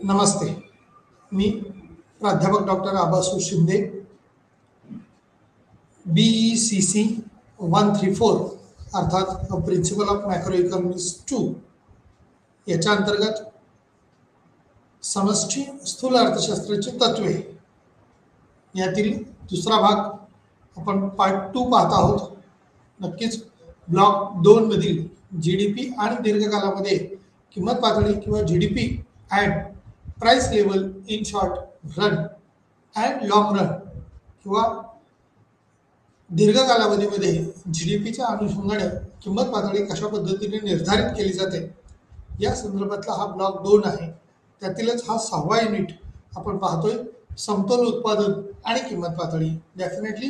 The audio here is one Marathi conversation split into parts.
नमस्ते. मी प्राध्यापक डॉक्टर आबासू शिंदे, BECC 134 अर्थात प्रिन्सिपल ऑफ मॅक्रो इकॉनॉमिक्स 2 याच्या अंतर्गत समष्टी स्थूल अर्थशास्त्राची तत्वे यातील दुसरा भाग आपण पार्ट 2 पाहत आहोत. नक्कीच ब्लॉक 2 मधील GDP आणि दीर्घकालामध्ये किंमत पातळी किंवा GDP and price level in short run and long run किंवा दीर्घ कालावधीमध्ये GDPच्या अनुषंगाने किंमत पातळी कशा पद्धतीने निर्धारित केली जाते या संदर्भातला हा ब्लॉक 2 आहे. त्यातीलच हा 6वा युनिट आपण पाहतोय, समतोल उत्पादन आणि किंमत पातळी. Definitely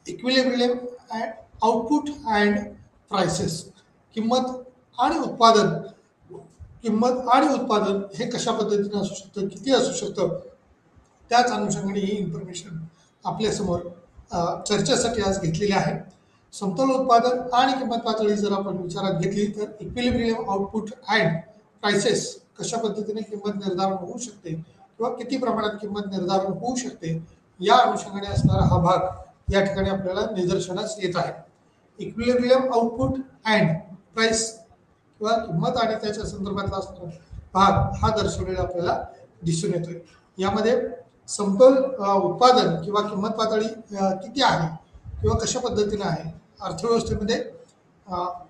equilibrium and output and prices. किंमत आणि उत्पादन हे कशा पद्धतीने असू शकतं, किती असू शकतं, त्याच अनुषंगाने ही इन्फॉर्मेशन आपल्यासमोर चर्चेसाठी आज घेतलेली आहे. समतोल उत्पादन आणि किंमत पातळी जर आपण विचारात घेतली तर इक्विलिब्रियम आउटपुट अँड प्राइसेस कशा पद्धतीने किंमत निर्धारण होऊ शकते किंवा किती प्रमाणात किंमत निर्धारण होऊ शकते या अनुषंगाने असणारा हा भाग या ठिकाणी आपल्याला निदर्शनास येत आहे. इक्विलिब्रियम आउटपुट अँड प्राइस किंवा किंमत आणि त्याच्या संदर्भातला असणारा भाग हा दर्शवलेला आपल्याला दिसून येतोय. यामध्ये समतोल उत्पादन किंवा किंमत पातळी किती आहे किंवा कशा पद्धतीने आहे, अर्थव्यवस्थेमध्ये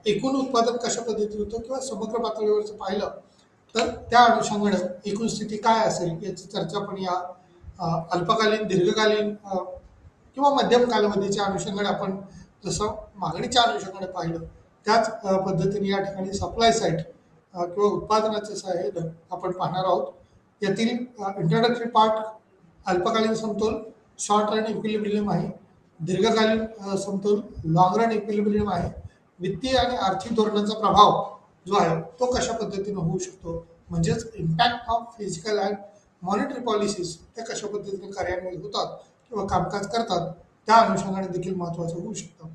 एकूण उत्पादन कशा पद्धतीने होतं किंवा समग्र पातळीवरचं पाहिलं तर त्या अनुषंगाने एकूण स्थिती काय असेल याची चर्चा पण या अल्पकालीन, दीर्घकालीन किंवा मध्यम कालावधीच्या अनुषंगाने आपण जसं मागणीच्या अनुषंगाने पाहिलं त्याच पद्धतीने या ठिकाणी सप्लाय साईड किंवा उत्पादनाचे साईड आपण पाहणार आहोत. यातील इंट्रोडक्टरी पार्ट अल्पकालीन समतोल शॉर्ट रन इक्विलिब्रियम आहे, दीर्घकालीन समतोल लॉंग रन इक्विलिब्रियम आहे, वित्तीय आणि आर्थिक धोरणाचा प्रभाव जो आहे तो कशा पद्धतीने होऊ शकतो, म्हणजेच impact of physical and monetary policies त्या कशा पद्धतीने कार्यान्वित होतात किंवा कामकाज करतात त्या अनुषंगाने देखील महत्त्वाचं होऊ शकतं.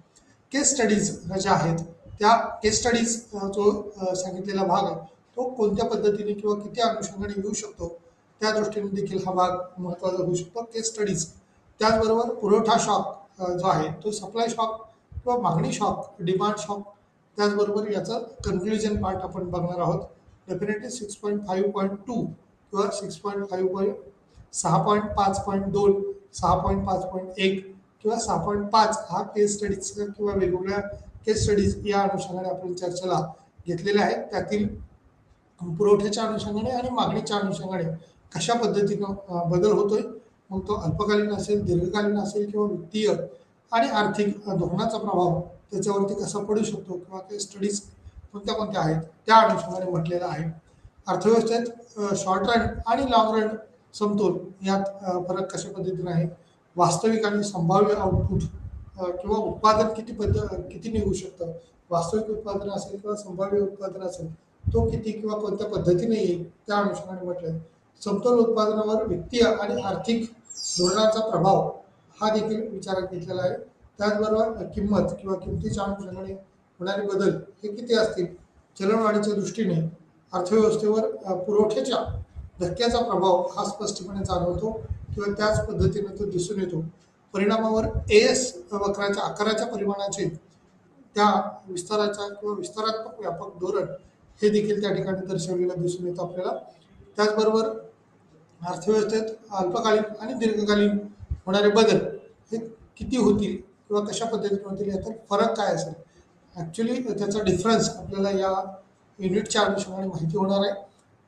केस स्टडीज ज्या आहेत त्या केस स्टडीज जो सांगितलेला भाग आहे तो कोणत्या पद्धतीने किंवा किती अनुषंगाने येऊ शकतो त्या दृष्टीने देखील हा भाग महत्त्वाचा होऊ शकतो. केस स्टडीज त्याचबरोबर पुरवठा शॉक जो आहे तो सप्लाय शॉक किंवा मागणी शॉक, डिमांड शॉक, त्याचबरोबर याचं कन्क्ल्युजन पार्ट आपण बघणार आहोत. डेफिनेटली 6.5.2 किंवा 6.5 6.5.2 6.5.1 किंवा 6.5 हा केस स्टडीज किंवा वेगवेगळ्या केस स्टडीज या अनुषंगाने आपण चर्चेला घेतलेल्या आहेत. त्यातील पुरवठ्याच्या अनुषंगाने आणि मागणीच्या अनुषंगाने कशा पद्धतीनं बदल होतोय, मग तो अल्पकालीन असेल, दीर्घकालीन असेल किंवा वित्तीय आणि आर्थिक धोरणाचा प्रभाव त्याच्यावरती कसा पडू शकतो किंवा ते स्टडीज कोणत्या कोणत्या आहेत त्या अनुषंगाने म्हटलेलं आहे. अर्थव्यवस्थेत शॉर्ट रन आणि लॉंग रन समतोल यात फरक कशा पद्धतीने आहे, वास्तविक आणि संभाव्य आउटपुट किंवा उत्पादन किती निघू शकतं, वास्तविक उत्पादन असेल किंवा संभाव्य उत्पादन असेल तो किती किंवा कोणत्या पद्धतीने येईल त्या अनुषंगाने म्हटलंय. समतोल उत्पादनावर वित्तीय आणि आर्थिक धोरणाचा प्रभाव हा देखील विचारात घेतलेला आहे. त्याचबरोबर किंमत किंवा किमतीच्या अनुषंगाने होणारे बदल हे किती असतील, चलनवाढीच्या दृष्टीने अर्थव्यवस्थेवर पुरवठ्याच्या धक्क्याचा प्रभाव हा स्पष्टपणे जाणवतो किंवा त्याच पद्धतीने तो दिसून येतो. परिणामावर AS वक्राच्या आकाराच्या परिमाणाचे त्या विस्ताराच्या किंवा विस्तारात्मक व्यापक धोरण हे देखील त्या ठिकाणी दर्शवलेलं दिसून येतं आपल्याला. त्याचबरोबर अर्थव्यवस्थेत अल्पकालीन आणि दीर्घकालीन होणारे बदल हे किती होतील किंवा कशा पद्धतीने होतील याचा फरक काय असेल, ॲक्च्युली त्याचा डिफरन्स आपल्याला या युनिटच्या अनुषंगाने माहिती होणार आहे.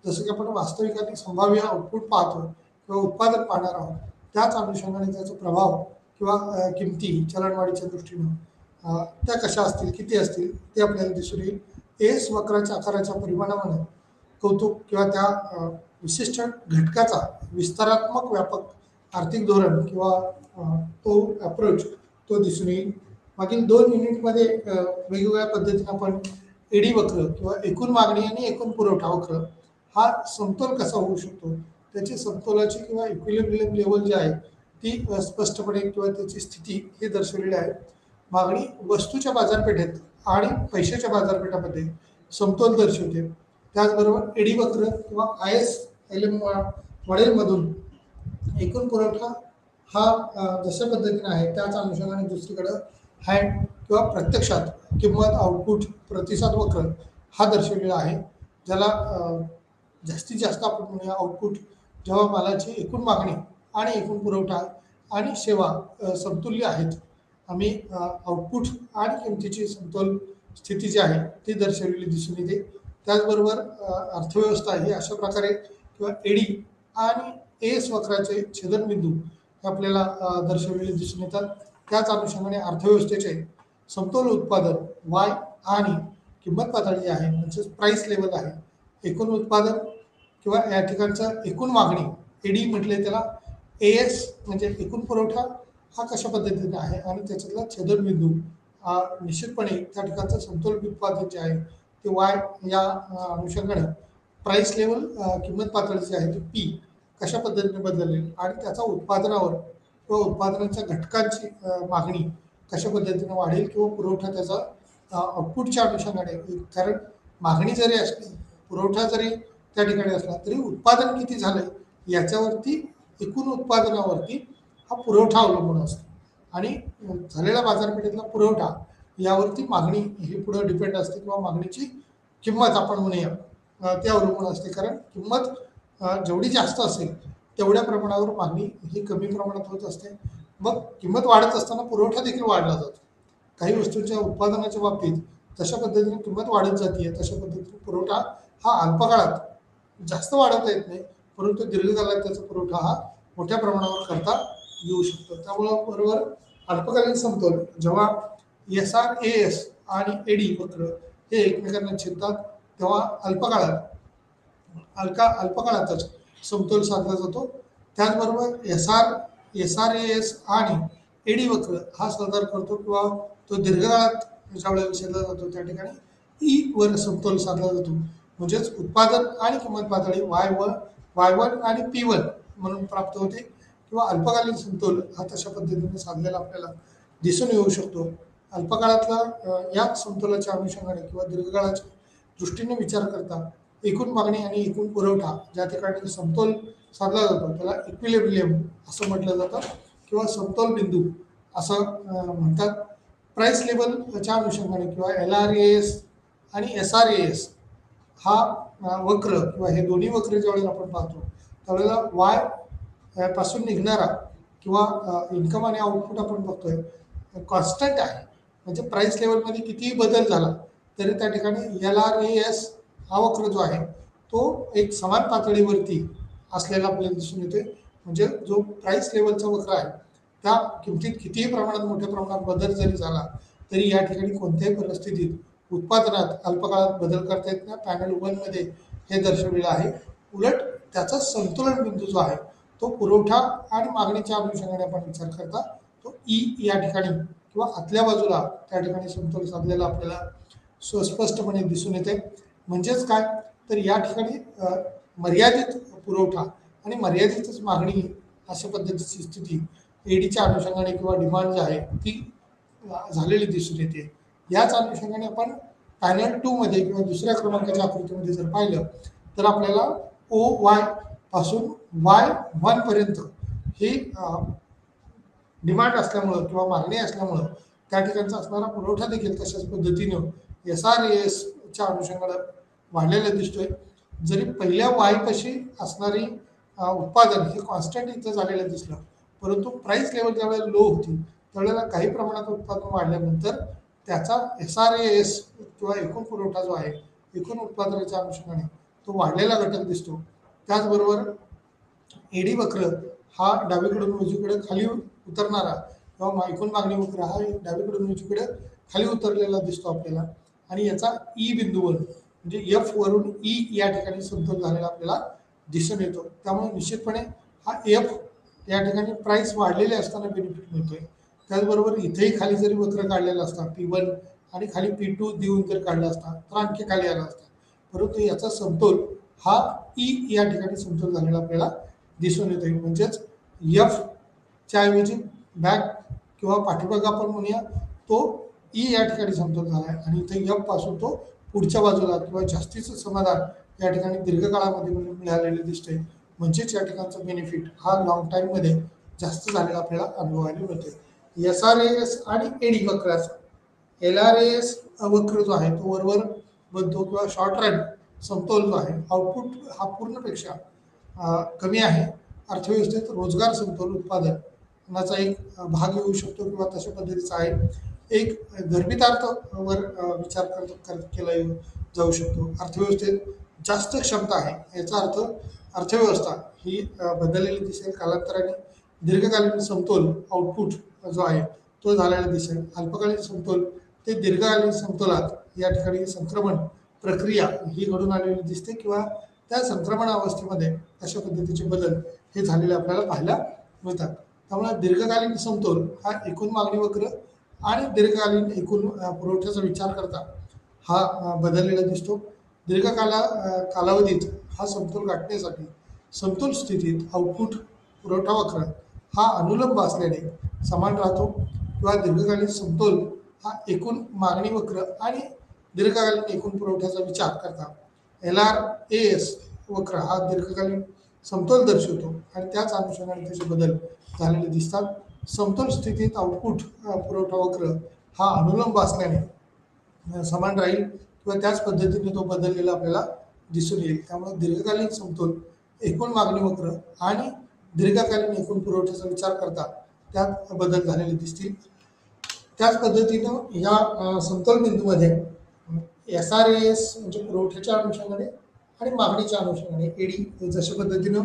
जसं की आपण वास्तविक आणि संभाव्य आउटपुट पाहतो किंवा उत्पादन पाहणार आहोत त्याच अनुषंगाने त्याचा प्रभाव किंवा किमती चलनवाढीच्या दृष्टीनं त्या कशा असतील, किती असतील ते आपल्याला दिसून येईल. AS वक्राच्या आकाराच्या परिमाणामध्ये कौतुक किंवा त्या विशिष्ट घटकाचा विस्तारात्मक व्यापक आर्थिक धोरण किंवा तो अप्रोच तो दिसून येईल. मागील 2 युनिटमध्ये वेगवेगळ्या पद्धतीने आपण एडी वक्र किंवा एकूण मागणी आणि एकूण पुरवठा वक्र हा समतोल कसा होऊ शकतो त्याची समतोलाची किंवा इक्विलिब्रियम लेवल जी आहे ती स्पष्टपणे किंवा त्याची स्थिती हे दर्शवलेली आहे. मागणी वस्तूच्या बाजारपेठेत आणि पैशाच्या बाजारपेठामध्ये समतोल दर्शवते. त्याचबरोबर एडी वक्र किंवा IS एल एम मॉडेलमधून एकूण पुरवठा हा जशा पद्धतीने आहे त्याच अनुषंगाने दुसरीकडं हँड किंवा प्रत्यक्षात किंमत आउटपुट प्रतिसाद वक्र हा दर्शवलेला आहे, ज्याला जास्तीत जास्त आपण म्हणूया आउटपुट जेव्हा मालाची एकूण मागणी आणि एकूण पुरवठा आणि सेवा समतुल्य आहेत, आम्ही आउटपुट आणि किमतीची समतोल स्थिती जी आहे ती दर्शवलेली दिसून येते. त्याचबरोबर अर्थव्यवस्था ही अशा प्रकारे किंवा एडी आणि एस वक्राचे छेदनबिंदू हे आपल्याला दर्शवलेले दिसून येतात. त्याच अनुषंगाने अर्थव्यवस्थेचे समतोल उत्पादन वाय आणि किंमत पातळी जी आहे म्हणजेच प्राईस लेवल आहे, एकूण उत्पादन किंवा या ठिकाणचं एकूण मागणी एडी म्हटले त्याला, एस म्हणजे एकूण पुरवठा हा कशा पद्धतीने आहे आणि त्याच्यातला छेदनबिंदू निश्चितपणे त्या ठिकाणचं समतोल उत्पादन जे आहे ते वाय या अनुषंगाने प्राईस लेवल किंमत पातळी जी आहे ती पी कशा पद्धतीने बदलेल आणि त्याचा उत्पादनावर किंवा उत्पादनाच्या घटकांची मागणी कशा पद्धतीने वाढेल किंवा पुरवठा त्याचा आउटपुटच्या अनुषंगाने, कारण मागणी जरी असली पुरवठा जरी त्या ठिकाणी असला तरी उत्पादन किती झालंय याच्यावरती एकूण उत्पादनावरती हा पुरवठा अवलंबून असतो आणि झालेला बाजारपेठेतला पुरवठा यावरती मागणी ही पुढे डिपेंड असते किंवा मागणीची किंमत आपण म्हणूया ते अवलंबून असते, कारण किंमत जेवढी जास्त असेल तेवढ्या प्रमाणावर मागणी ही कमी प्रमाणात होत असते. मग किंमत वाढत असताना पुरवठा देखील वाढला जातो. काही वस्तूंच्या उत्पादनाच्या बाबतीत तशा पद्धतीने किंमत वाढत जाते, तशा पद्धतीने पुरवठा हा अल्पकाळात जास्त वाढवता येत नाही, परंतु दीर्घकाळात त्याचा पुरवठा हा मोठ्या प्रमाणावर करता येऊ शकतो. त्यामुळं बरोबर अल्पकालीन समतोल जेव्हा एस आर ए एस आणि एडी वक्र हे एकमेकांना छेदतात तेव्हा अल्पकाळातच समतोल साधला जातो. त्याचबरोबर एस आर ए एस आणि एडी वक्र हा सादर करतो किंवा तो दीर्घकाळात ज्यावेळेला छेदला जातो त्या ठिकाणी ई वर समतोल साधला जातो, म्हणजेच उत्पादन आणि किंमत पातळी वाय वन आणि पी वन म्हणून प्राप्त होते किंवा अल्पकालीन समतोल हा तशा पद्धतीने साधलेला आपल्याला दिसून येऊ शकतो. अल्पकाळातला या समतोलाच्या अनुषंगाने किंवा दीर्घकाळाच्या दृष्टीने विचार करता एकूण मागणी आणि एकूण पुरवठा ज्या ठिकाणी समतोल साधला जातो त्याला इक्विलिब्रियम असं म्हटलं जातं किंवा समतोल बिंदू असं म्हणतात. प्राईस लेवलच्या अनुषंगाने किंवा LRAS आणि SRAS हा वक्र किंवा हे दोन्ही वक्र ज्यावेळेला आपण पाहतो त्यावेळेला वाय पासून निघणारा किंवा इन्कम आणि आउटपुट आपण बघतोय कॉन्स्टंट आहे, म्हणजे प्राईस लेवलमध्ये कितीही बदल झाला तरी त्या ठिकाणी LRAS हा वक्र जो आहे तो एक समान पातळीवरती असलेला आपल्याला दिसून येतोय. म्हणजे जो प्राईस लेवलचा वक्र आहे त्या किमतीत कितीही प्रमाणात मोठ्या प्रमाणात बदल जरी झाला तरी या ठिकाणी कोणत्याही परिस्थितीत उत्पादनात अल्पकाळात बदल करता येत नाही. पॅनल 1 मध्ये हे दर्शवलेलं आहे. उलट त्याचा संतुलन बिंदू जो आहे तो पुरवठा आणि मागणीच्या अनुषंगाने आपण विचार करता तो ई या ठिकाणी किंवा आतल्या बाजूला त्या ठिकाणी समतोल साधलेला आपल्याला सुस्पष्टपणे दिसून येते. म्हणजेच काय तर या ठिकाणी मर्यादित पुरवठा आणि मर्यादितच मागणी अशा पद्धतीची स्थिती एडीच्या अनुषंगाने किंवा डिमांड जी आहे ती झालेली दिसून येते. याच अनुषंगाने आपण पॅनल 2 मध्ये किंवा दुसऱ्या क्रमांकाच्या आकृतीमध्ये जर पाहिलं तर आपल्याला OY पासून Y1 पर्यंत ही डिमांड असल्यामुळं किंवा मागणी असल्यामुळं त्या ठिकाणचा असणारा पुरवठा देखील तशाच पद्धतीनं SRASच्या अनुषंगाने वाढलेला दिसतोय. जरी पहिल्या वाय पाशी असणारी उत्पादन हे कॉन्स्टंट इथं झालेलं दिसलं, परंतु प्राईस लेवल ज्यावेळेला लो होती त्यावेळेला काही प्रमाणात उत्पादन वाढल्यानंतर त्याचा SRAS किंवा एकूण पुरवठा जो आहे एकूण उत्पादनाच्या अनुषंगाने तो वाढलेला घटक दिसतो. त्याचबरोबर एडी वक्र हा डावीकडून उजवीकडे खाली उतरणारा किंवा एकूण मागणी वक्र हा डावीकडून उजवीकडे खाली उतरलेला दिसतो आपल्याला आणि याचा ई बिंदूवर म्हणजे एफ वरून ई या ठिकाणी समतोल झालेला आपल्याला दिसून येतो. त्यामुळे निश्चितपणे हा एफ या ठिकाणी प्राइस वाढलेले असताना बेनिफिट मिळतोय. त्याचबरोबर इथेही खाली जरी वक्र काढलेला असता P1 आणि खाली P2 देऊन जर काढला असता तर आणखी खाली आला असता, परंतु याचा समतोल हा ई या ठिकाणी समतोल झालेला आपल्याला दिसून येतोय. म्हणजेच एफ च्या ऐवजी बॅक किंवा पाठीमाग आपण म्हणूया तो ई या ठिकाणी समतोल झाला आहे आणि इथे एफ पासून तो पुढच्या बाजूला किंवा जास्तीचं समाधान या ठिकाणी दीर्घकाळामध्ये मिळालेले दिसते. म्हणजेच या ठिकाणचा बेनिफिट हा लॉंग टाईममध्ये जास्त झालेला आपल्याला अनुभवायला मिळतोय. SRAS आणि एडी वक्राचा LRAS वक्र जो आहे तो वरवर बनतो किंवा शॉर्ट रन समतोल जो आहे आउटपुट हा पूर्णपेक्षा कमी आहे. अर्थव्यवस्थेत रोजगार समतोल उत्पादनाचा एक भाग येऊ शकतो किंवा तशा पद्धतीचा आहे. एक गर्भितार्थ वर विचार केला जाऊ शकतो. अर्थव्यवस्थेत जास्त क्षमता आहे याचा अर्थ अर्थव्यवस्था ही बदललेली दिसेल. कालांतराने दीर्घकालीन समतोल आउटपुट जो आहे तो झालेला दिसेल. अल्पकालीन समतोल ते दीर्घकालीन समतोलात या ठिकाणी संक्रमण प्रक्रिया ही घडून आलेली दिसते किंवा त्या संक्रमण अवस्थेमध्ये अशा पद्धतीचे बदल हे झालेले आपल्याला पाहायला मिळतात. त्यामुळे दीर्घकालीन समतोल हा एकूण मागणी वक्र आणि दीर्घकालीन एकूण पुरवठ्याचा विचार करता हा बदललेला दिसतो. कालावधीत हा समतोल गाठण्यासाठी समतोल स्थितीत आउटपुट पुरवठा वक्र हा अनुलंब असल्याने समान राहतो किंवा दीर्घकालीन समतोल हा एकूण मागणी वक्र आणि दीर्घकालीन एकूण पुरवठ्याचा विचार करता LRAS वक्र हा दीर्घकालीन समतोल दर्शवतो आणि त्याच अनुषंगाने त्याचे बदल झालेले दिसतात. समतोल स्थितीत आउटपुट पुरवठा वक्र हा अनुलंब असल्याने समान राहील किंवा त्याच पद्धतीने तो बदललेला आपल्याला दिसून येईल. त्यामुळे दीर्घकालीन समतोल एकूण मागणी वक्र आणि दीर्घकालीन एकूण पुरवठ्याचा विचार करता त्यात बदल झालेले दिसतील. त्याच पद्धतीनं या समतोल बिंदूमध्ये SRAS म्हणजे पुरवठ्याच्या अनुषंगाने आणि मागणीच्या अनुषंगाने एडी जशा पद्धतीनं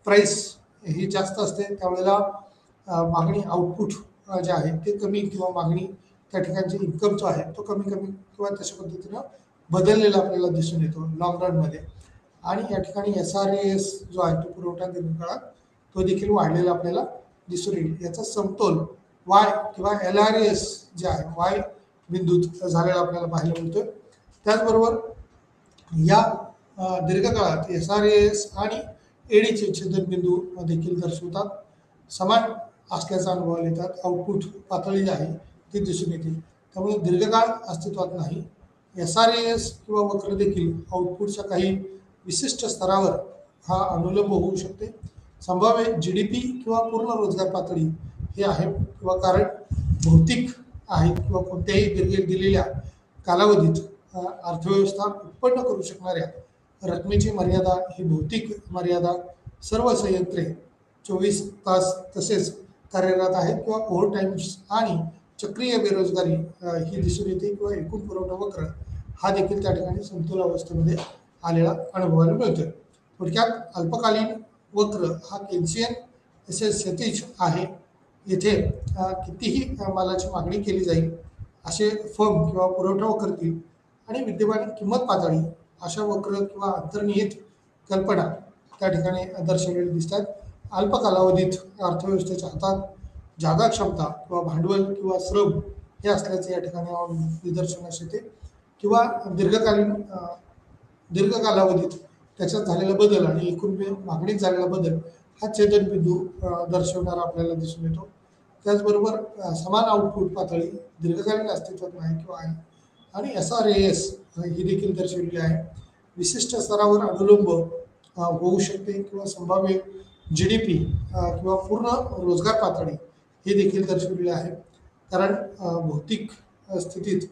प्राईस ही जास्त असते त्यावेळेला मागणी आउटपुट जे आहे ते कमी किंवा मागणी त्या ठिकाणचे इन्कम जो आहे तो कमी किंवा तशा पद्धतीनं बदललेला आपल्याला दिसून येतो लॉंग रनमध्ये. आणि या ठिकाणी SRAS जो आहे तो पुरवठा दीर्घकाळात तो देखील वाढलेला आपल्याला दिसून येईल. याचा समतोल वाय किंवा LRAS जे आहे वाय बिंदूत झालेला आपल्याला पाहायला मिळतोय. त्याचबरोबर या दीर्घकाळात SRAS आणि एडीचे छेदनबिंदू देखील दर्शवतात समान असल्याचा अनुभव येतात. आउटपुट पातळी जी आहे ती दिसून येते. त्यामुळे दीर्घकाळ अस्तित्वात नाही. SRAS किंवा वक्र देखील आउटपुटच्या काही विशिष्ट स्तरावर हा अनुलंब होऊ शकते. संभाव्य GDP किंवा पूर्ण रोजगार पातळी हे आहे किंवा कारण भौतिक आहेत किंवा कोणत्याही दिलेल्या कालावधीत अर्थव्यवस्था उत्पन्न करू शकणाऱ्या रकमेची मर्यादा ही भौतिक मर्यादा सर्व संयंत्रे 24 तास तसेच कार्यरत आहेत किंवा ओव्हर टाईम्स आणि चक्रीय बेरोजगारी ही दिसून येते किंवा एकूण पुरवठा वक्र हा देखील त्या ठिकाणी समतोल अवस्थेमध्ये आलेला अनुभवायला मिळतोय. थोडक्यात अल्पकालीन वक्र हा केन्सियन क्षैतिज आहे. येथे कितीही मालाची मागणी केली जाईल असे फर्म किंवा पुरवठा वक्र देईल आणि विद्यमान किंमत पातळी अशा वक्र किंवा अंतर्निहित कल्पना त्या ठिकाणी दर्शवलेल्या दिसतात. अल्प कालावधीत अर्थव्यवस्थेच्या हातात जागा क्षमता किंवा भांडवल किंवा श्रम हे असल्याचे या ठिकाणी निदर्शनास येते किंवा दीर्घ कालावधीत त्याच्यात झालेला बदल आणि एकूण मागणीत झालेला बदल हा छेदनबिंदू दर्शवणारा आपल्याला दिसून येतो. त्याचबरोबर समान आउटपुट पातळी दीर्घकालीन अस्तित्वात नाही किंवा आहे आणि SRAS ही देखील दर्शवलेली आहे. विशिष्ट स्तरावर अनुलंब होऊ शकते किंवा संभाव्य GDP किंवा पूर्ण रोजगार पातळी हे देखील दर्शवलेले आहे. कारण भौतिक स्थितीत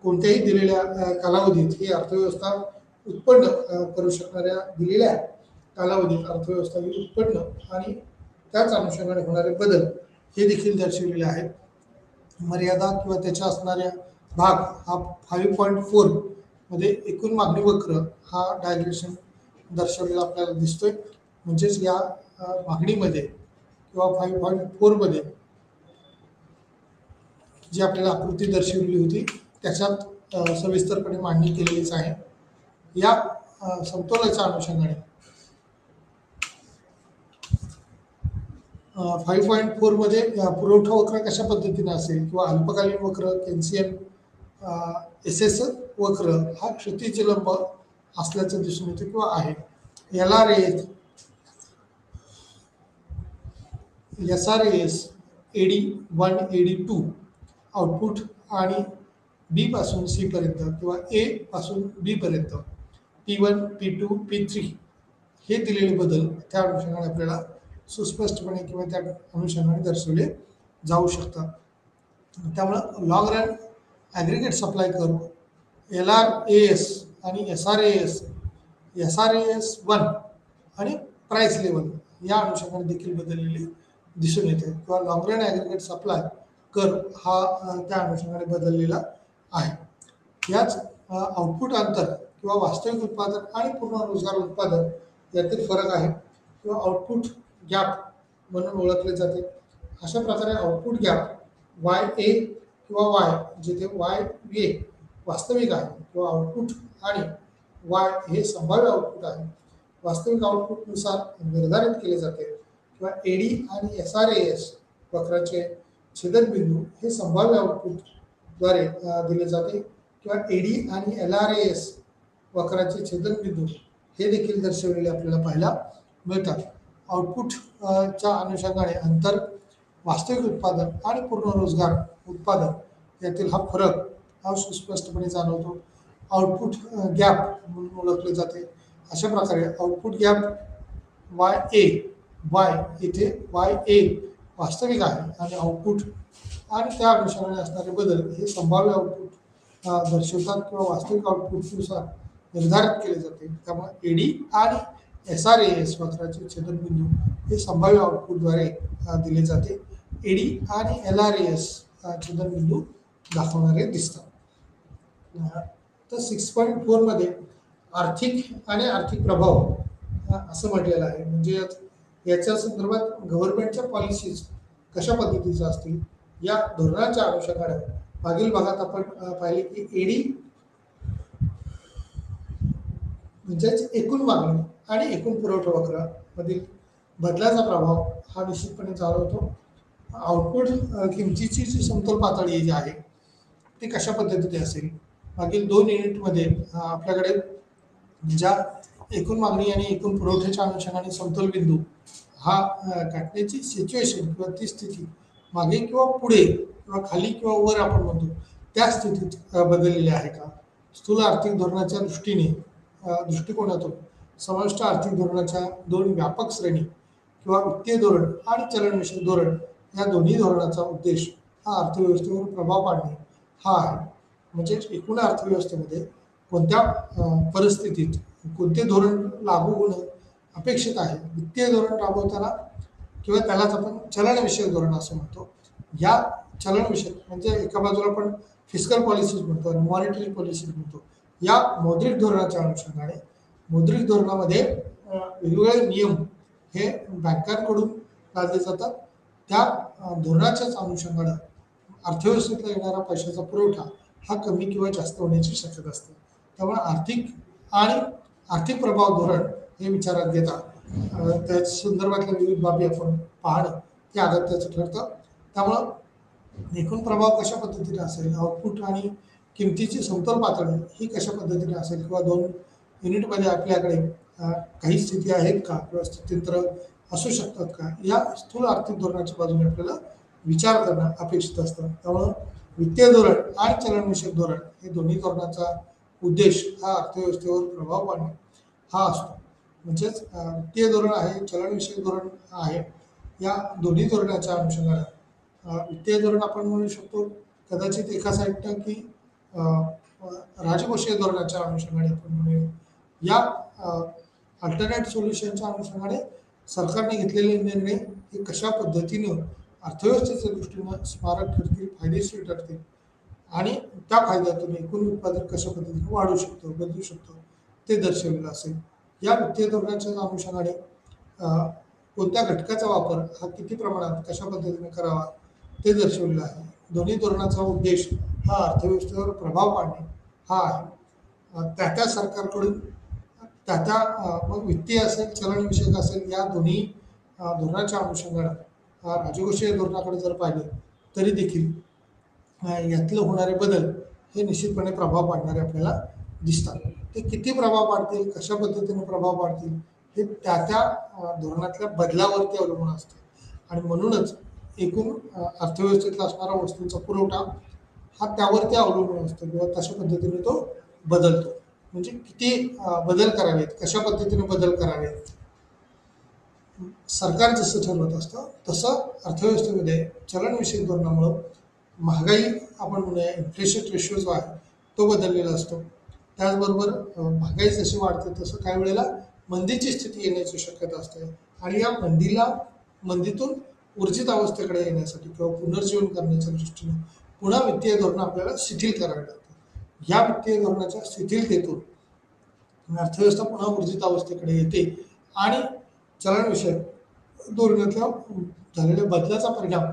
कोणत्याही दिलेल्या कालावधीत ही अर्थव्यवस्था उत्पन्न करू शकणाऱ्या दिलेल्या कालावधीत अर्थव्यवस्था ही उत्पन्न आणि त्याच अनुषंगाने होणारे बदल हे देखील दर्शवलेले आहेत. मर्यादा किंवा त्याच्या असणाऱ्या भाग हा 5.4 मध्ये एकूण मागणी वक्र हा डायग्रेशन दर्शवलेला आपल्याला दिसतोय. म्हणजेच या मागणीमध्ये किंवा 5.4 मध्ये जी आपल्याला आकृती दर्शवलेली होती त्याच्यात सविस्तरपणे मांडणी केलेलीच आहे. या समतोलाच्या अनुषंगाने 5.4 मध्ये पुरवठा वक्र कशा पद्धतीने असेल किंवा अल्पकालीन वक्र केन्सियन SS वक्र हा क्षैतिज लंब असल्याचं दिसून येतं किंवा आहे. SRAS AD1 AD2 आउटपुट आणि B पासून C पर्यंत किंवा A पासून B पर्यंत P1, P2, P3 हे दिलेले बदल त्या अनुषंगाने आपल्याला सुस्पष्टपणे किंवा त्या अनुषंगाने दर्शवले जाऊ शकतात. त्यामुळं long run aggregate supply curve, LRAS आणि SRAS 1 आणि प्राईस लेवल या अनुषंगाने देखील बदललेले दिसून येते किंवा long run aggregate supply curve हा त्या अनुषंगाने बदललेला आहे. याच आउटपुट अंतर किंवा वास्तविक उत्पादन आणि पूर्ण रोजगार उत्पादन यातील फरक आहे किंवा आउटपुट गॅप म्हणून ओळखले जाते. अशा प्रकारे आउटपुट गॅप YA किंवा Y जिथे YA वास्तविक आहे किंवा आउटपुट आणि Y हे संभाव्य आउटपुट आहे, वास्तविक आउटपुटनुसार निर्धारित केले जाते किंवा AD आणि SRAS वक्राचे छेदनबिंदू हे संभाव्य आउटपुटद्वारे दिले जाते किंवा AD आणि LRAS वक्राचे छेदनबिंदू हे देखील दर्शवलेले आपल्याला पाहायला मिळतात. आउटपुटच्या अनुषंगाने अंतर, वास्तविक उत्पादन आणि पूर्ण रोजगार उत्पादन यातील हा फरक हा सुस्पष्टपणे जाणवतो. आउटपुट गॅप म्हणून ओळखले जाते. अशा प्रकारे आउटपुट गॅप YA इथे YA वास्तविक आहे आणि आउटपुट आणि त्या अनुषंगाने असणारे बदल हे संभाव्य आउटपुट दर्शवतात किंवा वास्तविक आउटपुटनुसार निर्धारित केले जाते. त्यामुळे AD आणि SRAS वक्राचे छेदनबिंदू हे संभाव्य आउटपुटद्वारे दिले जाते. AD आणि LRAS छेदनबिंदू दाखवणारे दिसतात. तर 6.4 मध्ये आर्थिक आणि आर्थिक प्रभाव असं म्हटलेलं आहे. म्हणजे याच्या संदर्भात गव्हर्नमेंटच्या पॉलिसीज कशा पद्धतीच्या असतील या धोरणाच्या अनुषंगाने मागील भागात आपण पाहिले की AD म्हणजेच एकूण मागणी आणि एकूण पुरवठा वक्रामधील बदलाचा प्रभाव हा निश्चितपणे जाणवतो. आउटपुट किमतीची जी समतोल पातळी जी आहे ती कशा पद्धतीने असेल, मागील 2 युनिटमध्ये आपल्याकडे ज्या एकूण मागणी आणि एकूण पुरवठ्याच्या अनुषंगाने समतोल बिंदू हा गाठण्याची सिच्युएशन किंवा ती स्थिती मागे किंवा पुढे किंवा खाली किंवा वर आपण म्हणतो त्या स्थितीत बदललेली आहे का. स्थूल आर्थिक धोरणाच्या दृष्टिकोनातून समाविष्ट आर्थिक धोरणाच्या 2 व्यापक श्रेणी किंवा वित्तीय धोरण आणि चलनविषयक धोरण या दोन्ही धोरणाचा उद्देश हा अर्थव्यवस्थेवर प्रभाव पाडणे हा आहे. म्हणजे एकूण अर्थव्यवस्थेमध्ये कोणत्या परिस्थितीत कोणते धोरण लागू होणं अपेक्षित आहे. वित्तीय धोरण राबवताना किंवा त्यालाच आपण चलनविषयक धोरण असं म्हणतो. या चलनविषयक म्हणजे एका बाजूला आपण फिस्कल पॉलिसीज म्हणतो आणि मॉनिटरी पॉलिसीज म्हणतो. या मौद्रिक धोरणाच्या अनुषंगाने मौद्रिक धोरणामध्ये वेगवेगळे नियम हे बँकांकडून लादले जातात. त्या धोरणाच्याच अनुषंगाने अर्थव्यवस्थेतला येणारा पैशाचा पुरवठा हा कमी किंवा जास्त होण्याची शक्यता असते. त्यामुळे आर्थिक प्रभाव धोरण हे विचारात घेता त्या संदर्भातल्या विविध बाबी आपण पाहणं हे अगत्याचं ठरतं. त्यामुळं एकूण प्रभाव कशा पद्धतीने असेल, आउटपुट आणि किमतीची समतोल पातळी ही कशा पद्धतीने असेल किंवा 2 युनिटमध्ये आपल्याकडे काही स्थिती आहेत का किंवा स्थित्यंतर असू शकतात का, या स्थूल आर्थिक धोरणाच्या बाजूने आपल्याला विचार करणं अपेक्षित असतं. त्यामुळं वित्तीय धोरण आणि चलनविषयक धोरण हे दोन्ही धोरणाचा उद्देश हा अर्थव्यवस्थेवर प्रभाव पाडणे हा असतो. म्हणजेच वित्तीय धोरण आहे, चलनविषयक धोरण आहे. या दोन्ही धोरणाच्या अनुषंगाने वित्तीय धोरण आपण म्हणू शकतो कदाचित एका साईडनं की राजकोषीय धोरणाच्या अनुषंगाने आपण म्हणूया. या अल्टरनेट सोल्युशनच्या अनुषंगाने सरकारने घेतलेले निर्णय हे कशा पद्धतीनं अर्थव्यवस्थेच्या दृष्टीनं स्मारक ठरतील, फायदेशीर ठरतील आणि त्या फायद्यातून एकूण उत्पादन कशा पद्धतीने वाढू शकतो, बदलू शकतो ते दर्शवलेलं असेल. या वित्तीय धोरणाच्या अनुषंगाने कोणत्या घटकाचा वापर हा किती प्रमाणात कशा पद्धतीने करावा ते दर्शवलेलं आहे. दोन्ही धोरणाचा उद्देश हा अर्थव्यवस्थेवर प्रभाव पाडणे हा आहे. त्या सरकारकडून मग वित्तीय असेल, चलनविषयक असेल, या दोन्ही धोरणाच्या अनुषंगाने राजकोषीय धोरणाकडे जर पाहिलं तरी देखील यातलं होणारे बदल हे निश्चितपणे प्रभाव पाडणारे आपल्याला दिसतात. ते किती प्रभाव पाडतील, कशा पद्धतीने प्रभाव पाडतील हे त्या धोरणातल्या बदलावरती अवलंबून असते. आणि म्हणूनच एकूण अर्थव्यवस्थेतला असणारा वस्तूंचा पुरवठा हा त्यावरती अवलंबून असतो किंवा तशा पद्धतीने तो बदलतो. म्हणजे किती बदल करावेत, कशा पद्धतीने बदल करावेत, सरकार जसं ठरवत असतं तसं अर्थव्यवस्थेमध्ये चलनविषयक धोरणामुळं महागाई आपण म्हणूया इन्फ्लेशन रेशो जो आहे तो बदललेला असतो. त्याचबरोबर महागाई जशी वाढते तसं काही वेळेला मंदीची स्थिती येण्याची शक्यता असते आणि या मंदीतून ऊर्जित अवस्थेकडे येण्यासाठी किंवा पुनर्जीवन करण्याच्या दृष्टीने पुन्हा वित्तीय धोरण आपल्याला शिथिल करावे लागते. या वित्तीय धोरणाच्या शिथिलतेतून अर्थव्यवस्था पुन्हा ऊर्जित अवस्थेकडे येते आणि चलनविषयक धोरणातल्या झालेल्या बदलाचा परिणाम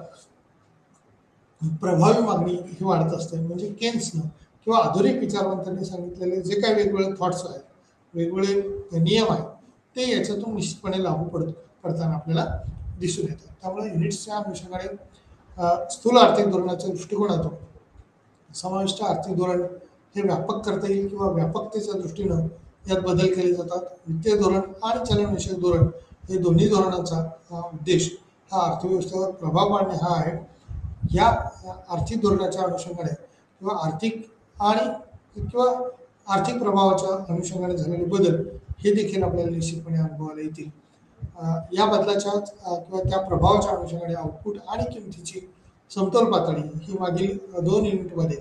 प्रभावी मागणी ही वाढत असते. म्हणजे केन्सनं किंवा आधुनिक विचारवंतांनी सांगितलेले जे काही वेगवेगळे थॉट्स आहेत, वेगवेगळे नियम आहेत, ते याच्यातून निश्चितपणे पडताना आपल्याला दिसून येतात. त्यामुळे युनिट्सच्या अनुषंगाने स्थूल आर्थिक धोरणाच्या दृष्टिकोनातून समाविष्ट आर्थिक धोरण हे व्यापक करता येईल किंवा व्यापकतेच्या दृष्टीनं यात बदल केले जातात. वित्तीय धोरण आणि चलनविषयक धोरण हे दोन्ही धोरणांचा उद्देश हा अर्थव्यवस्थेवर प्रभाव पाडणे हा आहे. या आर्थिक धोरणाच्या अनुषंगाने किंवा आर्थिक प्रभावाच्या अनुषंगाने झालेले बदल हे देखील आपल्याला निश्चितपणे अनुभवायला येतील. या बदलाच्या किंवा त्या प्रभावाच्या अनुषंगाने आउटपुट आणि किमतीची समतोल पातळी ही मागील 2 युनिटमध्ये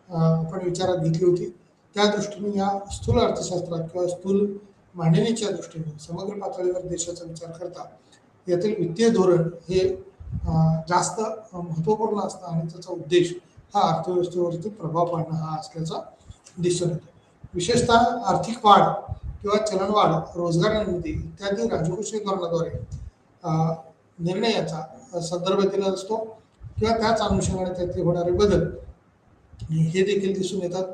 आपण विचारात घेतली होती. त्या दृष्टीने या स्थूल अर्थशास्त्रात किंवा स्थूल मांडणीच्या दृष्टीने समग्र पातळीवर देशाचा विचार करता यातील वित्तीय धोरण हे जास्त महत्त्वपूर्ण असतं आणि त्याचा उद्देश हा अर्थव्यवस्थेवरती प्रभाव पाडणं हा असल्याचा दिसून येतो. विशेषतः आर्थिक वाढ किंवा चलनवाढ, रोजगार निर्मिती इत्यादी राजकोषीय धोरणाद्वारे निर्णयाचा संदर्भ दिला असतो किंवा त्याच अनुषंगाने त्याचे होणारे बदल हे देखील दिसून येतात.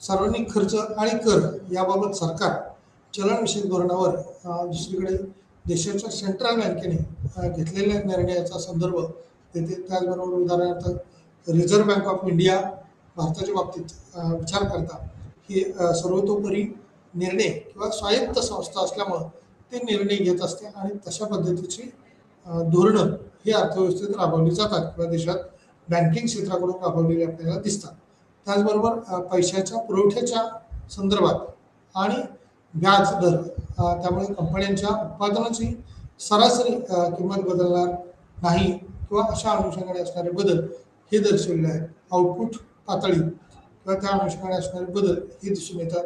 सार्वजनिक खर्च आणि कर याबाबत सरकार चलनविषयक धोरणावर दुसरीकडे देशाच्या सेंट्रल बँकेने घेतलेल्या निर्णयाचा संदर्भ देते. त्याचबरोबर उदाहरणार्थ रिझर्व्ह बँक ऑफ इंडिया भारताच्या बाबतीत विचार करता ही सर्वतोपरी निर्णय किंवा स्वायत्त संस्था असल्यामुळं ते निर्णय घेत असते आणि तशा पद्धतीची धोरणं ही अर्थव्यवस्थेत राबवली जातात किंवा देशात बँकिंग क्षेत्राकडून राबवलेली आपल्याला दिसतात. त्याचबरोबर पैशाच्या पुरवठ्याच्या संदर्भात आणि व्याज दर त्यामुळे कंपन्यांच्या उत्पादनाची सरासरी किंमत बदलणार नाही किंवा अशा अनुषंगाने असणारे बदल हे दर्शवलेले आहेत. आउटपुट पातळी किंवा त्या अनुषंगाने असणारे बदल हे दिसून येतात.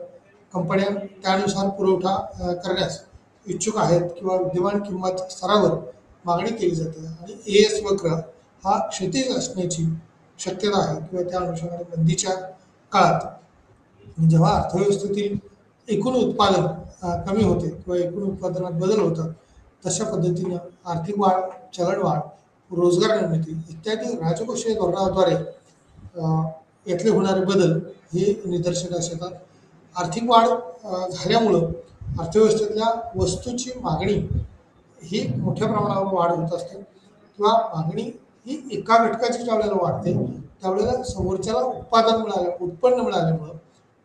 कंपन्या त्यानुसार पुरवठा करण्यास इच्छुक आहेत किंवा विद्यमान किंमत स्तरावर मागणी केली जाते आणि AS वक्र हा क्षैतिज असण्याची शक्यता आहे किंवा त्या अनुषंगाने मंदीच्या काळात जेव्हा अर्थव्यवस्थेतील एकूण उत्पादन कमी होते किंवा एकूण उत्पादनात बदल होतात तशा पद्धतीनं आर्थिक वाढ, चलनवाढ, रोजगार निर्मिती इत्यादी राजकोषीय धोरणाद्वारे यातले होणारे बदल हे निदर्शनास येतात. आर्थिक वाढ झाल्यामुळं अर्थव्यवस्थेतल्या वस्तूची मागणी ही मोठ्या प्रमाणावर वाढ होत असते किंवा मागणी ही एका घटकाची ज्यावेळेला वाढते त्यावेळेला समोरच्याला उत्पन्न मिळाल्यामुळं,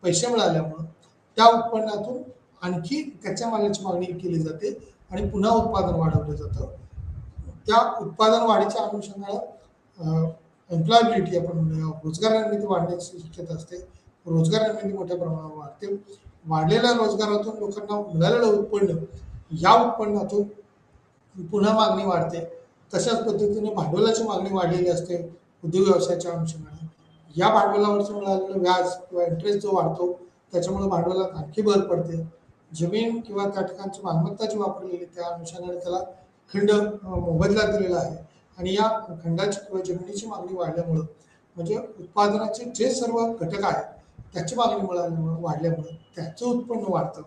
पैसे मिळाल्यामुळं त्या उत्पन्नातून आणखी कच्च्या मालाची मागणी केली जाते आणि पुन्हा उत्पादन वाढवलं जातं. त्या उत्पादन वाढीच्या अनुषंगानं एम्प्लॉयबिलिटी आपण म्हणूया, रोजगार निर्मिती वाढण्याची शक्यता असते. रोजगार निर्मिती मोठ्या प्रमाणावर वाढते. वाढलेल्या रोजगारातून लोकांना मिळालेलं उत्पन्न या उत्पन्नातून पुन्हा मागणी वाढते. तशाच पद्धतीने भांडवलाची मागणी वाढलेली असते उद्योग व्यवसायाच्या अनुषंगाने. या भांडवलावरचं मिळालेलं व्याज किंवा इंटरेस्ट जो वाढतो त्याच्यामुळे भांडवलात आणखी भर पडते. जमीन किंवा त्या ठिकाणची मालमत्ता जी वापरलेली त्या अनुषंगाने त्याला खंड मोबदला दिलेला आहे आणि या खंडाची किंवा जमिनीची मागणी वाढल्यामुळं म्हणजे उत्पादनाचे जे सर्व घटक आहेत त्याची मागणी वाढल्यामुळं त्याचं उत्पन्न वाढतं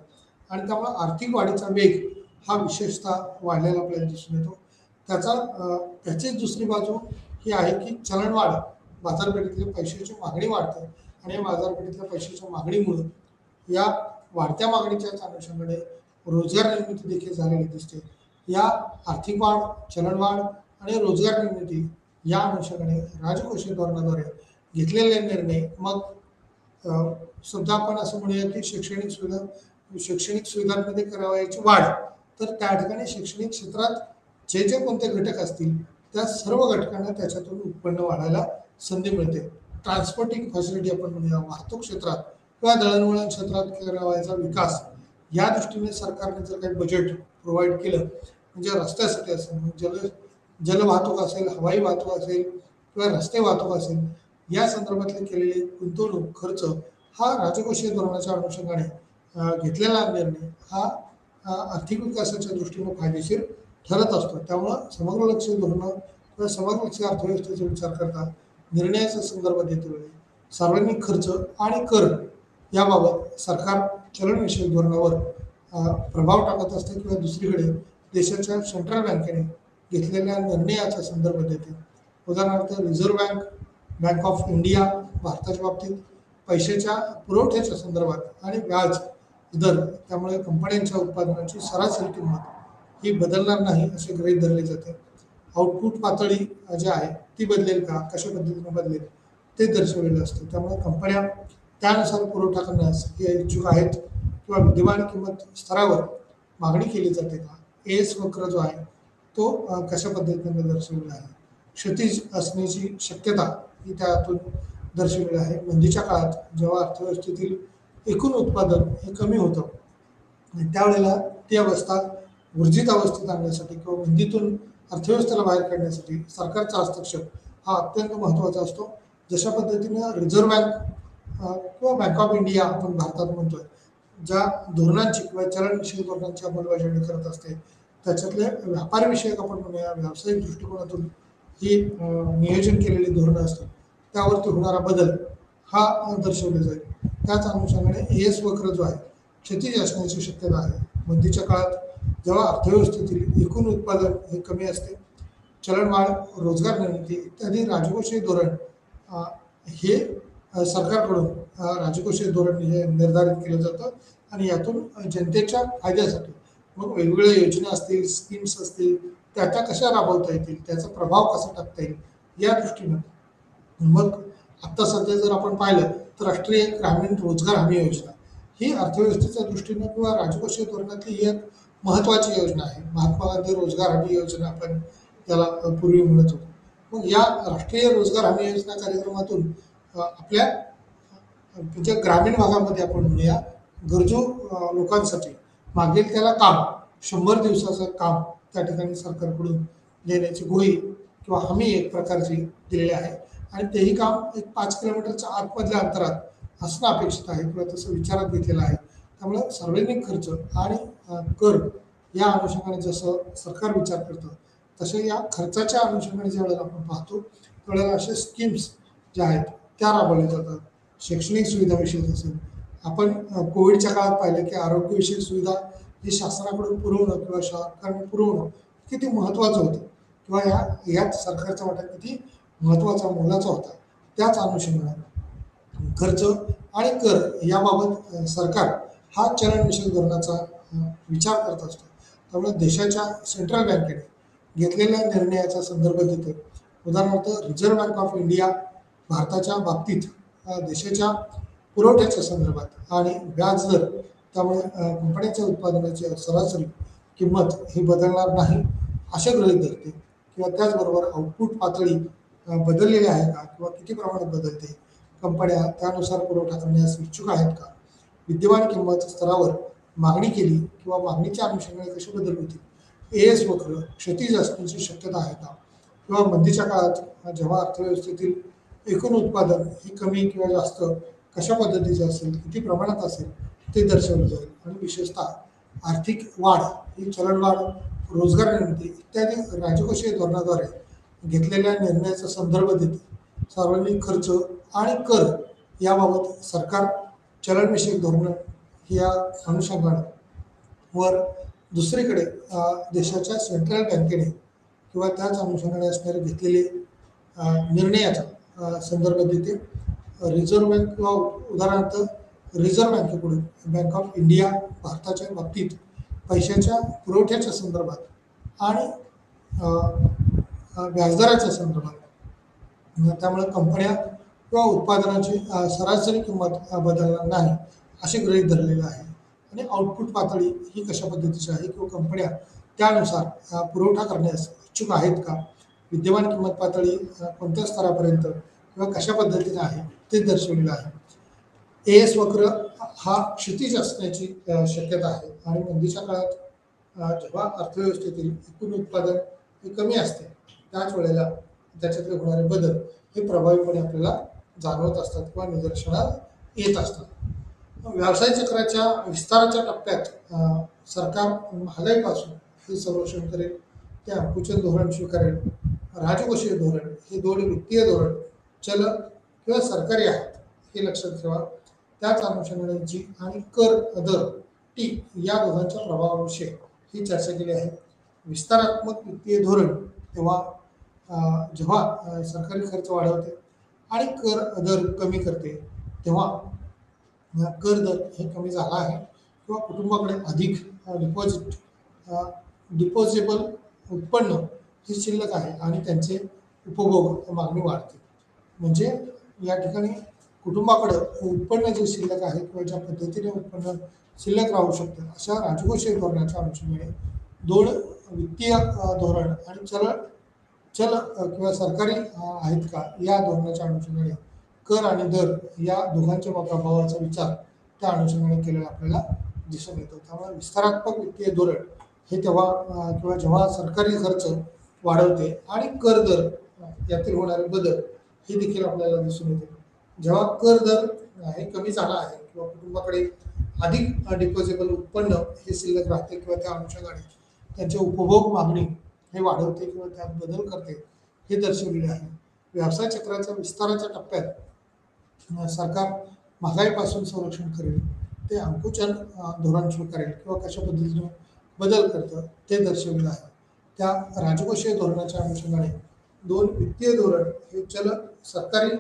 आणि त्यामुळे आर्थिक वाढीचा वेग हा विशेषतः वाढलेला आपल्याला दिसून येतो. त्याचीच दुसरी बाजू ही आहे की चलनवाढ, बाजारपेठेतल्या पैशाची मागणी वाढते आणि या बाजारपेठेतल्या पैशाच्या मागणीमुळं या वाढत्या मागणीच्याच अनुषंगाने रोजगार निर्मिती देखील झालेली दिसते. या आर्थिक वाढ, चलनवाढ आणि रोजगार निर्मिती या अनुषंगाने राजकोषीय धोरणाद्वारे घेतलेले निर्णय मग सुद्धा आपण असं म्हणूया की शैक्षणिक सुविधांमध्ये करावयाची वाढ, तर त्या ठिकाणी शैक्षणिक क्षेत्रात जे जे कोणते घटक असतील त्या सर्व घटकांना त्याच्यातून उत्पन्न वाढायला संधी मिळते. ट्रान्सपोर्टिंग फॅसिलिटी आपण म्हणूया, वाहतूक क्षेत्रात किंवा दळणवळण क्षेत्रात करावायचा विकास या दृष्टीने सरकारने जर काही बजेट प्रोव्हाइड केलं, म्हणजे रस्त्यासाठी असेल, जलवाहतूक असेल, हवाई वाहतूक असेल किंवा रस्ते वाहतूक असेल, या संदर्भातले केलेले गुंतवणूक खर्च हा राजकोषीय धोरणाच्या अनुषंगाने घेतलेला निर्णय हा आर्थिक विकासाच्या दृष्टीने फायदेशीर ठरत असतो. त्यामुळं समग्रलक्षी धोरणं किंवा समग्रलक्षी अर्थव्यवस्थेचा विचार करता निर्णयाचा संदर्भ देते सार्वजनिक खर्च आणि कर याबाबत सरकार चलनविषयक धोरणावर प्रभाव टाकत असते किंवा दुसरीकडे देशाच्या सेंट्रल बँकेने घेतलेल्या निर्णयाचा संदर्भ देते. उदाहरणार्थ reserve bank, bank of India भारताच्या बाबतीत पैशाच्या पुरवठ्याच्या संदर्भात आणि व्याज दर, त्यामुळे कंपन्यांच्या उत्पादनाची सरासरी किंमत ही बदलणार नाही असे गृहीत धरले जाते. आउटपुट पातळी जी आहे ती बदलेल का, कशा पद्धतीने बदलेल ते दर्शवलेलं असतं. त्यामुळे कंपन्या त्यानुसार पुरवठा करण्यास हे इच्छुक आहेत किंवा विद्यमान किंमत स्तरावर मागणी केली जाते का, एस वक्र जो आहे तो कशा पद्धतीने दर्शवलेला आहे. क्षतिज असण्याची शक्यता ही त्यातून दर्शवलेली आहे. मंदीच्या काळात जेव्हा अर्थव्यवस्थेतील एकूण उत्पादन हे कमी होतं आणि त्यावेळेला ती अवस्था ऊर्जित अवस्थेत आणण्यासाठी किंवा मंदीतून अर्थव्यवस्थेला बाहेर काढण्यासाठी सरकारचा हस्तक्षेप हा अत्यंत महत्त्वाचा असतो. जशा पद्धतीनं रिझर्व्ह बँक किंवा बँक ऑफ इंडिया आपण भारतात म्हणतोय, ज्या धोरणांची किंवा चलनविषयक धोरणांची अंमलबजावणी करत असते, त्याच्यातले व्यापारविषयक आपण म्हणूया व्यावसायिक दृष्टिकोनातून ही नियोजन केलेली धोरणं असतात, त्यावरती होणारा बदल हा दर्शवले जाईल. त्याच अनुषंगाने एस वक्र जो आहे क्षतिज असण्याची शक्यता आहे. मंदीच्या काळात जेव्हा अर्थव्यवस्थेतील एकूण उत्पादन हे कमी असते, चलनवाढ, रोजगार निर्मिती इत्यादी राजकोषीय धोरण हे सरकारकडून राजकोषीय धोरण हे निर्धारित केलं जातं आणि यातून जनतेच्या फायद्यासाठी मग वेगवेगळ्या योजना असतील, स्कीम्स असतील, त्या कशा राबवता येतील, त्याचा प्रभाव कसा टाकता येईल या दृष्टीनं. मग आत्ता सध्या जर आपण पाहिलं तर राष्ट्रीय ग्रामीण रोजगार हमी योजना ही अर्थव्यवस्थेच्या दृष्टीनं किंवा राजकोषीय धोरणातली ही एक महत्त्वाची योजना आहे. महात्मा गांधी रोजगार हमी योजना आपण त्याला पूर्वी म्हणत होतो. मग या राष्ट्रीय रोजगार हमी योजना कार्यक्रमातून आपल्या म्हणजे ग्रामीण भागामध्ये आपण म्हणूया गरजू लोकांसाठी मागेल त्याला काम 100 दिवसाचं काम त्या ठिकाणी सरकारकडून देण्याची ग्वाही किंवा हमी एक प्रकारची दिलेली आहे आणि तेही काम एक 5 किलोमीटरच्या आतमधल्या अंतरात असणं अपेक्षित आहे किंवा तसं विचारात घेतलेलं आहे. त्यामुळे सार्वजनिक खर्च आणि कर या अनुषंगाने जसं सरकार विचार करतं तसे या खर्चाच्या अनुषंगाने ज्या वेळेला आपण पाहतो त्यावेळेला असे स्कीम्स ज्या आहेत त्या राबवल्या जातात. शैक्षणिक सुविधाविषयी असेल, आपण कोविडच्या काळात पाहिलं की आरोग्यविषयक सुविधा ही शासनाकडून पुरवणं किंवा सरकारने पुरवणं किती महत्त्वाचं होतं किंवा यात सरकारचा वाटा किती महत्त्वाचा मोलाचा होता. त्याच अनुषंगाने खर्च आणि कर याबाबत सरकार हा चलनविषयक धोरणाचा विचार करत असतो. त्यामुळे देशाच्या सेंट्रल बँकेने घेतलेल्या निर्णयाचा संदर्भ देते. उदाहरणार्थ रिझर्व्ह बँक ऑफ इंडिया भारताच्या बाबतीत देशाच्या पुरवठ्याच्या संदर्भात आणि व्याज दर, त्यामुळे कंपन्यांच्या उत्पादनाची सरासरी किंमत ही बदलणार नाही असे गृहीत धरते. किंवा त्याचबरोबर आउटपुट पातळी बदललेली आहे का किंवा किती प्रमाणात बदलते, कंपन्या त्यानुसार पुरवठा करण्यास इच्छुक आहेत का, विद्यमान किंमत स्तरावर मागणी केली किंवा मागणीच्या अनुषंगाने कशी बदल होतील, एएस वक्र क्षतिज असण्याची शक्यता आहे का, किंवा मंदीच्या काळात जेव्हा अर्थव्यवस्थेतील एकूण उत्पादन हे कमी किंवा जास्त कशा पद्धतीचे असेल, किती प्रमाणात असेल ते दर्शवलं जाईल. आणि विशेषतः आर्थिक वाढ ही चलनवाढ, रोजगार निर्मिती इत्यादी राजकोषीय धोरणाद्वारे घेतलेल्या निर्णयाचा संदर्भ देते. सार्वजनिक खर्च आणि कर याबाबत सरकार चलनविषयक धोरणं या अनुषंगाने वर दुसरीकडे देशाच्या सेंट्रल बँकेने किंवा त्याच अनुषंगाने असणारे घेतलेले निर्णयाचा संदर्भ देते. रिझर्व्ह बँक किंवा उदाहरणार्थ रिझर्व्ह बँकेकडून बँक ऑफ इंडिया भारताच्या बाबतीत पैशाच्या पुरवठ्याच्या संदर्भात आणि व्याजदराच्या संदर्भात, त्यामुळे कंपन्या किंवा उत्पादनाची सरासरी किंमत बदलणार नाही असे गृहीत धरलेलं आहे. आणि आउटपुट पातळी ही कशा पद्धतीची आहे किंवा कंपन्या त्यानुसार पुरवठा करण्यास इच्छुक आहेत का, विद्यमान किंमत पातळी कोणत्या स्तरापर्यंत किंवा कशा पद्धतीने आहे ते दर्शवलेलं आहे. एएस वक्र हा क्षितिज असण्याची शक्यता आहे आणि मंदीच्या काळात जेव्हा अर्थव्यवस्थेतील एकूण उत्पादन हे कमी असते त्याच वेळेला त्याच्यातले होणारे बदल हे प्रभावीपणे आपल्याला जाणवत असतात किंवा निदर्शनास येत असतात. व्यवसाय चक्राच्या विस्ताराच्या टप्प्यात सरकार महागाईपासून हे संरक्षण करेल, ते अंकुचन धोरण स्वीकारेल, राजकोषीय धोरण हे दोन वित्तीय धोरण चल किंवा सरकारी आहेत हे लक्षात ठेवा. त्याच अनुषंगाने जी आणि कर दर टी या दोघांच्या प्रभावाविषयी ही चर्चा केली आहे. विस्तारात्मक वित्तीय धोरण तेव्हा जेव्हा सरकारी खर्च वाढवते आणि कर दर कमी करते तेव्हा कर दर हे कमी झाला आहे किंवा कुटुंबाकडे अधिक डिपॉझिबल उत्पन्न हे शिल्लक आहे आणि त्यांचे उपभोग मागणी वाढते. म्हणजे या ठिकाणी कुटुंबाकडं उत्पन्न जे शिल्लक आहे किंवा ज्या पद्धतीने उत्पन्न शिल्लक राहू शकतं अशा राजकोषीय धोरणाच्या अनुषंगाने दोन वित्तीय धोरण आणि चल चल किंवा सरकारी आहेत का या धोरणाच्या अनुषंगाने कर आणि दर या दोघांच्या प्रभावाचा विचार त्या अनुषंगाने केलेला आपल्याला दिसून येतो. त्यामुळे विस्तारात्मक वित्तीय धोरण हे तेव्हा किंवा जेव्हा सरकारी खर्च वाढवते आणि कर दर यातील होणारे बदल हे देखील आपल्याला दिसून येते. जेव्हा कर दर हे कमी झाला आहे किंवा कुटुंबाकडे अधिक डिपॉझिबल उत्पन्न हे शिल्लक राहते किंवा त्या अनुषंगाने त्यांचे उपभोग मागणी हे वाढवते किंवा त्यात बदल करते हे दर्शवलेले आहे. व्यवसाय चक्राच्या विस्ताराच्या टप्प्यात सरकार महागाईपासून संरक्षण करेल, ते अंकुचन धोरण स्वीकारेल किंवा कशा पद्धतीने बदल करतं ते दर्शवलेलं आहे. त्या राजकोषीय धोरणाच्या अनुषंगाने दोन वित्तीय धोरण हे चल सरकारी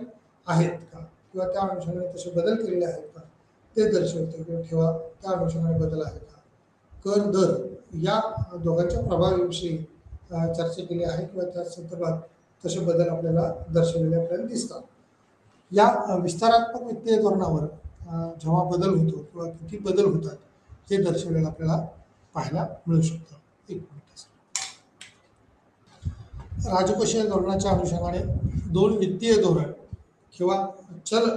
आहेत का किंवा त्या अनुषंगाने तसे बदल केलेले आहेत का ते दर्शवते किंवा ठेवा त्या अनुषंगाने बदल आहे का. कर दर या दोघांच्या प्रभावाविषयी चर्चा केली आहे किंवा त्या संदर्भात तसे बदल आपल्याला दर्शवलेले आपल्याला दिसतात. या विस्तारात्मक वित्तीय धोरणावर जेव्हा बदल होतो किंवा किती बदल होतात हे दर्शवलेलं आपल्याला पाहायला मिळू शकतं. एक मिनिट. राजकोषीय धोरणाच्या अनुषंगाने दोन वित्तीय धोरण किंवा चल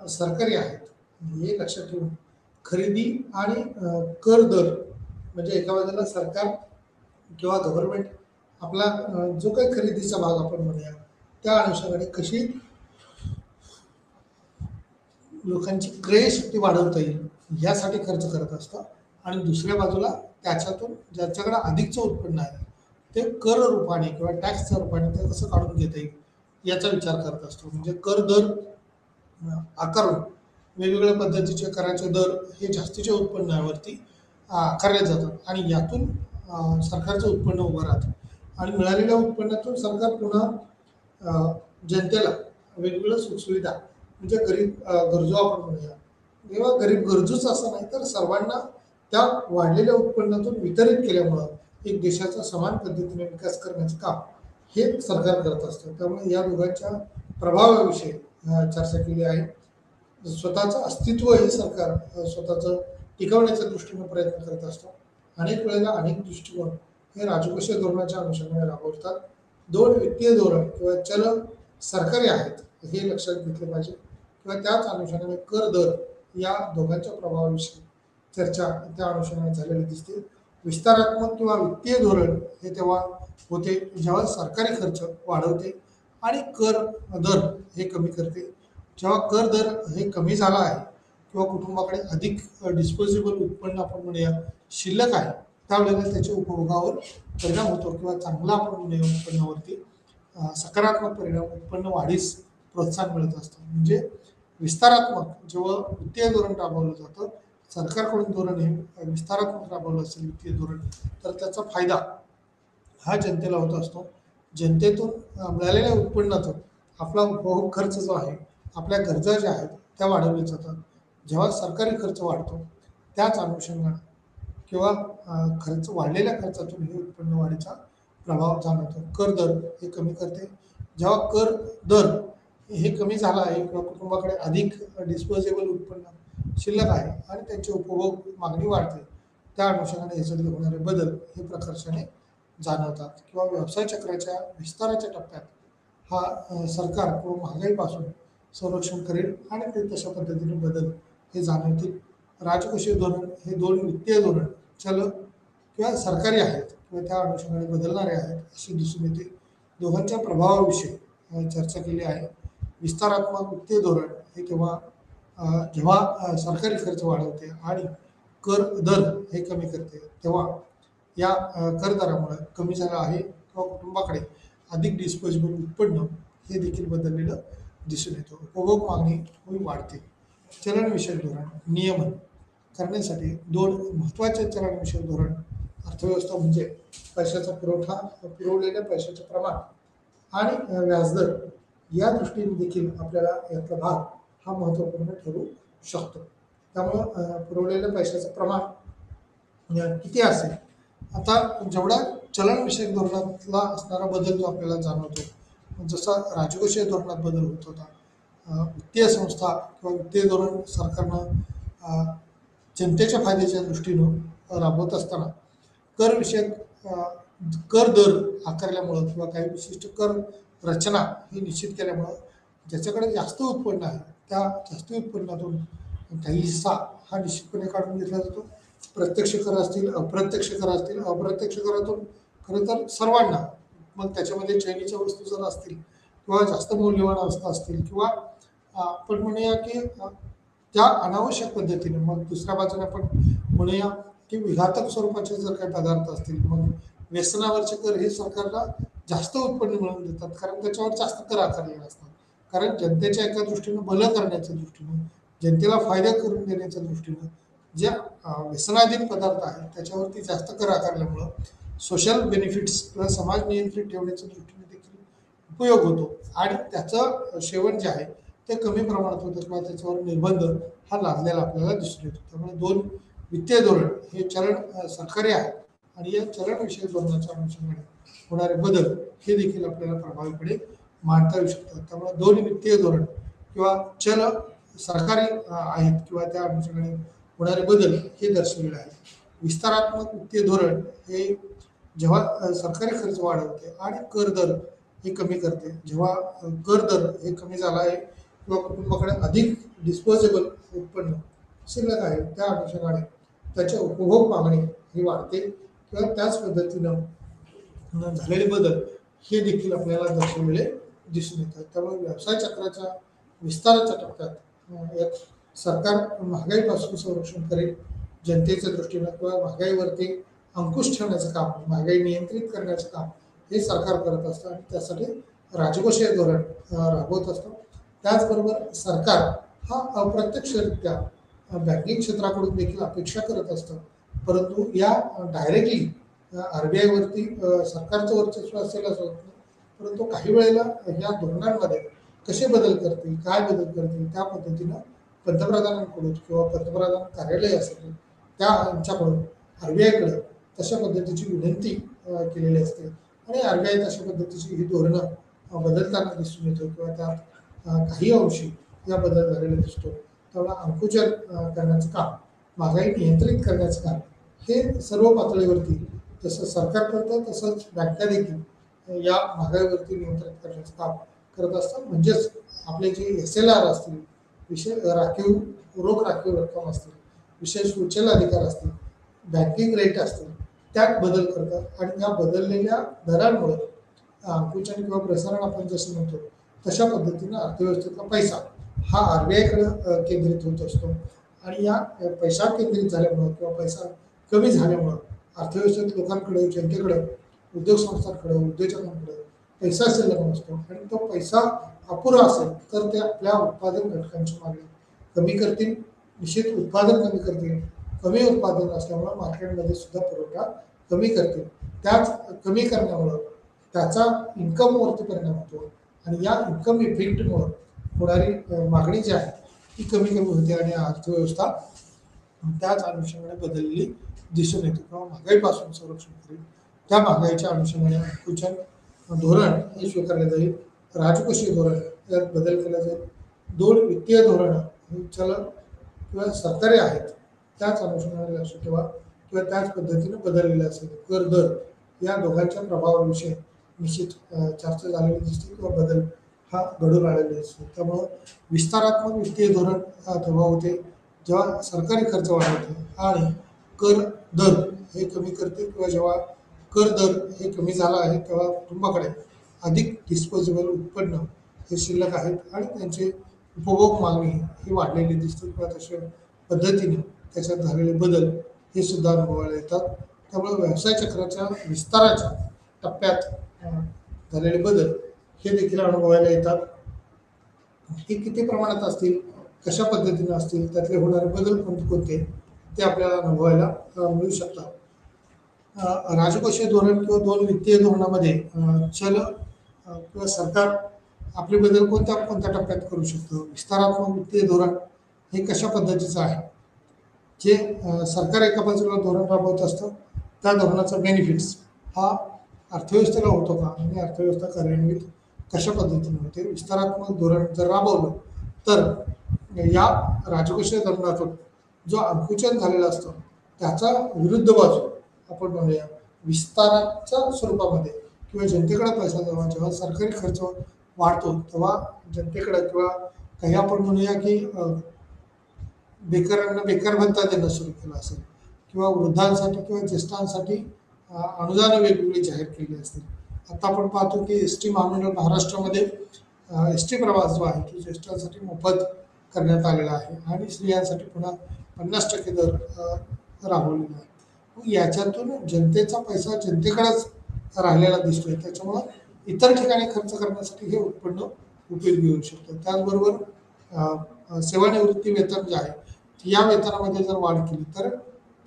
सरकारी आहेत हे लक्षात ठेवून खरेदी आणि कर दर म्हणजे एका बाजूला सरकार किंवा गव्हर्नमेंट आपला जो काही खरेदीचा भाग आपण म्हणूया त्या अनुषंगाने कशी लोकांची क्रयशक्ती वाढवता येईल यासाठी खर्च करत असतं आणि दुसऱ्या बाजूला त्याच्यातून ज्याच्याकडे अधिकचं उत्पन्न आहे ते कर रूपाने किंवा टॅक्सच्या रूपाने ते कसं काढून घेता येईल याचा विचार करत असतो. म्हणजे कर दर आकारून वेगवेगळ्या पद्धतीचे कराचे दर हे जास्तीच्या उत्पन्नावरती आकारले जातात आणि यातून सरकारचं उत्पन्न उभं राहतं आणि मिळालेल्या उत्पन्नातून सरकार पुन्हा जनतेला वेगवेगळ्या सुखसुविधा म्हणजे गरीब गरजू आपण म्हणूया किंवा गरीब गरजूच असं नाही तर सर्वांना त्या वाढलेल्या उत्पन्नातून वितरित केल्यामुळं एक देशाचा समान पद्धतीने विकास करण्याचं काम हे सरकार करत असतं. त्यामुळे या दोघांच्या प्रभावाविषयी चर्चा केली आहे. स्वतःचं अस्तित्व हे सरकार स्वतःचं टिकवण्याच्या दृष्टीने प्रयत्न करत असतं. अनेक वेळेला अनेक दृष्टिकोन हे राजकोषीय धोरणाच्या अनुषंगाने राबवतात. दोन वित्तीय धोरण किंवा चल सरकारी आहेत हे लक्षात घेतले पाहिजे किंवा त्याच अनुषंगाने कर दर या दोघांच्या प्रभावाविषयी चर्चा त्या अनुषंगाने झालेली दिसते. विस्तारात्मक किंवा वित्तीय धोरण हे तेव्हा होते जेव्हा सरकारी खर्च वाढवते आणि कर दर हे कमी करते. जेव्हा कर दर हे कमी झाला आहे किंवा कुटुंबाकडे अधिक डिस्पोजेबल उत्पन्न आपण म्हणूया शिल्लक आहे त्यावेळेला त्याच्या उपभोगावर परिणाम होतो किंवा चांगला आपण म्हणूया उत्पन्नावरती सकारात्मक परिणाम उत्पन्न वाढीस प्रोत्साहन मिळत असतं. म्हणजे विस्तारात्मक जेव्हा वित्तीय धोरण राबवलं जातं सरकारकडून धोरण हे विस्तारात्मक राबवलं असेल वित्तीय धोरण तर त्याचा फायदा हा जनतेला होत असतो. जनतेतून मिळालेल्या उत्पन्नातून आपला उपभोग खर्च जो आहे आपल्या गरजा ज्या आहेत त्या वाढवल्या जातात. जेव्हा सरकारी खर्च वाढतो त्याच अनुषंगाने किंवा खर्च वाढलेल्या खर्चातून हे उत्पन्न वाढीचा प्रभाव जाणवतो. कर दर हे कमी करते. जेव्हा कर दर हे कमी झाला आहे किंवा कुटुंबाकडे अधिक डिस्पोजेबल उत्पन्न शिल्लक आहे आणि त्यांचे उपभोग मागणी वाढते त्या अनुषंगाने ह्याच्यातले होणारे बदल हे प्रकर्षाने जाणवतात. किंवा व्यवसाय चक्राच्या विस्ताराच्या टप्प्यात हा सरकार किंवा महागाईपासून संरक्षण करेल आणि ते तशा पद्धतीने बदल हे जाणवतील. राजकोषीय धोरण हे दोन वित्तीय धोरण चल किंवा सरकारी आहेत किंवा त्या अनुषंगाने बदलणारे आहेत असे दिसून येते. दोघांच्या प्रभावाविषयी चर्चा केली आहे. विस्तारात्मक वित्तीय धोरण हे जेव्हा सरकारी खर्च वाढवते आणि कर दर हे कमी करते तेव्हा या कर दरामुळे कमी झाला आहे किंवा कुटुंबाकडे अधिक डिस्पोजेबल उत्पन्न हे देखील बदललेलं दिसून येतं. उपभोग मागणी ही वाढते. चलनविषयक धोरण नियमन करण्यासाठी दोन महत्त्वाचे चलनविषयक धोरण अर्थव्यवस्था म्हणजे पैशाचा पुरवठा पुरवलेल्या पैशाचे प्रमाण आणि व्याजदर या दृष्टीने देखील आपल्याला यातला भाग हा महत्त्वपूर्ण ठरू शकतो. त्यामुळं पुरवलेल्या पैशाचं प्रमाण किती असेल. आता जेवढा चलनविषयक धोरणातला असणारा बदल जो आपल्याला जाणवतो जसा राजकोषीय धोरणात बदल होत होता, वित्तीय संस्था किंवा वित्तीय धोरण सरकारनं जनतेच्या फायद्याच्या दृष्टीनं राबवत असताना करविषयक कर दर आकारल्यामुळं किंवा काही विशिष्ट कर रचना ही निश्चित केल्यामुळं ज्याच्याकडे जास्त उत्पन्न आहे त्या जास्त उत्पन्नातून काही हिस्सा हा निश्चितपणे काढून घेतला जातो. प्रत्यक्ष कर असतील, अप्रत्यक्ष कर असतील, अप्रत्यक्ष करातून खरं तर सर्वांना, मग त्याच्यामध्ये चैनीच्या वस्तू जर असतील किंवा जास्त मौल्यवान अवस्था असतील किंवा आपण म्हणूया की त्या अनावश्यक पद्धतीने, मग दुसऱ्या बाजूने आपण म्हणूया की विघातक स्वरूपाचे जर काही पदार्थ असतील, मग व्यसनावरचे कर हे सरकारला जास्त उत्पन्न मिळवून देतात कारण त्याच्यावर जास्त कर आकारलेले असतात. कारण जनतेच्या एका दृष्टीनं भलं करण्याच्या दृष्टीनं, जनतेला फायदा करून देण्याच्या दृष्टीनं ज्या व्यसनाधीन पदार्थ आहेत त्याच्यावरती जास्त कर आकारल्यामुळं सोशल बेनिफिट्स किंवा समाज नियंत्रित ठेवण्याच्या दृष्टीने देखील उपयोग होतो आणि त्याचं सेवन जे आहे ते कमी प्रमाणात होतं किंवा त्याच्यावर निर्बंध हा लादलेला आपल्याला दिसून येतो. त्यामुळे दोन वित्तीय धोरण हे चलन सरकारी आहे आणि या चलनविषयक धोरणाच्या अनुषंगाने होणारे बदल हे देखील आपल्याला प्रभावीपणे मांडता येऊ शकतात. त्यामुळे दोन वित्तीय धोरण किंवा चल सरकारी आहेत किंवा त्या अनुषंगाने होणारे बदल हे दर्शवलेले आहेत. विस्तारात्मक वित्तीय धोरण हे जेव्हा सरकारी खर्च वाढवते आणि कर दर हे कमी करते. जेव्हा कर दर हे कमी झाला आहे किंवा कुटुंबाकडे अधिक डिस्पोजेबल उत्पन्न शिल्लक आहे त्या अनुषंगाने त्याच्या उपभोग मागणी ही वाढते किंवा त्याच पद्धतीनं झालेले बदल हे देखील आपल्याला दर्शवलेले दिसून येतात. त्यामुळे व्यवसाय चक्राच्या विस्ताराच्या टप्प्यात एक सरकार महागाईपासून संरक्षण करेल जनतेच्या दृष्टीनं किंवा महागाईवरती अंकुश ठेवण्याचं काम, महागाई नियंत्रित करण्याचं काम हे सरकार करत असतं आणि त्यासाठी राजकोषीय धोरण राबवत असतं. त्याचबरोबर सरकार हा अप्रत्यक्षरित्या बँकिंग क्षेत्राकडून देखील अपेक्षा करत असतं, परंतु या डायरेक्टली RBI सरकारचं वर्चस्व असेल असं होत नाही, परंतु काही वेळेला या धोरणांमध्ये कसे बदल करतील, काय बदल करतील त्या पद्धतीनं पंतप्रधानांकडून किंवा पंतप्रधान कार्यालय असेल त्या यांच्याकडून RBI तशा पद्धतीची विनंती केलेली असते आणि RBI तशा पद्धतीची ही धोरणं बदलताना दिसून येतो किंवा त्यात काही अंशी या बदल झालेला दिसतो. त्यामुळे अंकुचन करण्याचं काम, महागाई नियंत्रित करण्याचं काम हे सर्व पातळीवरती जसं सरकार करतं तसंच बँका देखील या महागाईवरती नियंत्रित करण्याचं काम करत असतात. म्हणजेच आपले जे SLR असतील, विशेष रोख राखीव रक्कम असतील, विशेष उचल अधिकार असतील, बँकिंग रेट असतील त्यात बदल करतात आणि या बदललेल्या दरांमुळे अंकुचन किंवा प्रसारण आपण जसं म्हणतो तशा पद्धतीनं अर्थव्यवस्थेतला पैसा हा RBI केंद्रित होत असतो आणि या पैसा केंद्रित झाल्यामुळं किंवा पैसा कमी झाल्यामुळं अर्थव्यवस्थेत लोकांकडे, जनतेकडे, उद्योग संस्थांकडे, उद्योजकांकडे पैसा शिल्लक नसतो आणि तो पैसा अपुरा असेल तर ते आपल्या उत्पादन घटकांची मागणी कमी करतील, निश्चित उत्पादन कमी करतील. कमी उत्पादन असल्यामुळं मार्केटमध्ये सुद्धा पुरवठा कमी करतील. त्याच कमी करण्यामुळं त्याचा इन्कमवरती परिणाम होतो आणि या इन्कम इफेक्टमुळं होणारी मागणी जी आहे ती कमी होते आणि अर्थव्यवस्था त्याच अनुषंगाने बदललेली दिसून येते किंवा महागाईपासून संरक्षण करेल. त्या महागाईच्या अनुषंगाने अंकुचन धोरण हे स्वीकारले जाईल. राजकोषीय धोरण यात बदल केला जाईल. दोन वित्तीय धोरणं हे चलन किंवा सरकारी आहेत त्याच अनुषंगाने लक्ष ठेवा किंवा त्याच पद्धतीने बदललेले असेल. कर दर या दोघांच्या प्रभावाविषयी निश्चित चर्चा झालेली दिसते किंवा बदल हा घडून आलेला दिसतो. त्यामुळं विस्तारात्मक वित्तीय धोरण तेव्हा होते जेव्हा सरकारी खर्च वाढवते आणि कर दर हे कमी करते, किंवा जेव्हा कर दर हे कमी झाला आहे तेव्हा कुटुंबाकडे अधिक डिस्पोजेबल उत्पन्न हे शिल्लक आहेत आणि त्यांचे उपभोग मागणी ही वाढलेली दिसते, किंवा तशा पद्धतीने त्याच्यात झालेले बदल हे सुद्धा अनुभवायला येतात. त्यामुळे व्यवसाय चक्राच्या विस्ताराच्या टप्प्यात झालेले बदल हे देखील अनुभवायला येतात. हे किती प्रमाणात असतील, कशा पद्धतीने असतील, त्यातले होणारे बदल कोणते कोणते ते आपल्याला अनुभवायला मिळू शकतात. राजकोषीय धोरण किंवा दोन वित्तीय धोरणामध्ये चल किंवा सरकार आपले बदल कोणत्या कोणत्या टप्प्यात करू शकतं. विस्तारात्मक वित्तीय धोरण हे कशा पद्धतीचं आहे, जे सरकार एका बाजूला धोरण राबवत असतं, त्या धोरणाचा बेनिफिट्स हा अर्थव्यवस्थेला होतो का आणि अर्थव्यवस्था कार्यान्वित कशा पद्धतीने होते. विस्तारात्मक धोरण जर राबवलं तर या राजकोषीय धोरणातून जो अंकुचन झालेला असतो त्याचा विरुद्ध बाजू आपण म्हणूया विस्ताराच्या स्वरूपामध्ये, किंवा जनतेकडे पैसा जेव्हा सरकारी खर्च वाढतो तेव्हा जनतेकडे, किंवा काही आपण म्हणूया की बेकारांना बेकार भत्ता देणं सुरू केलं असेल, किंवा वृद्धांसाठी किंवा ज्येष्ठांसाठी अनुदानं वेगवेगळी जाहीर केली असतील. आता आपण पाहतो की एस टी महामंडळ महाराष्ट्रामध्ये एस टी प्रवास जो आहे तो ज्येष्ठांसाठी मोफत करण्यात आलेला आहे आणि स्त्रियांसाठी पुन्हा 50% दर राबवलेला आहे. याच्यातून जनतेचा पैसा जनतेकडेच राहिलेला दिसतोय. त्याच्यामुळं इतर ठिकाणी खर्च करण्यासाठी हे उत्पन्न उपयोगी येऊ शकतं. त्याचबरोबर सेवानिवृत्ती वेतन जे आहे या वेतनामध्ये जर वाढ केली तर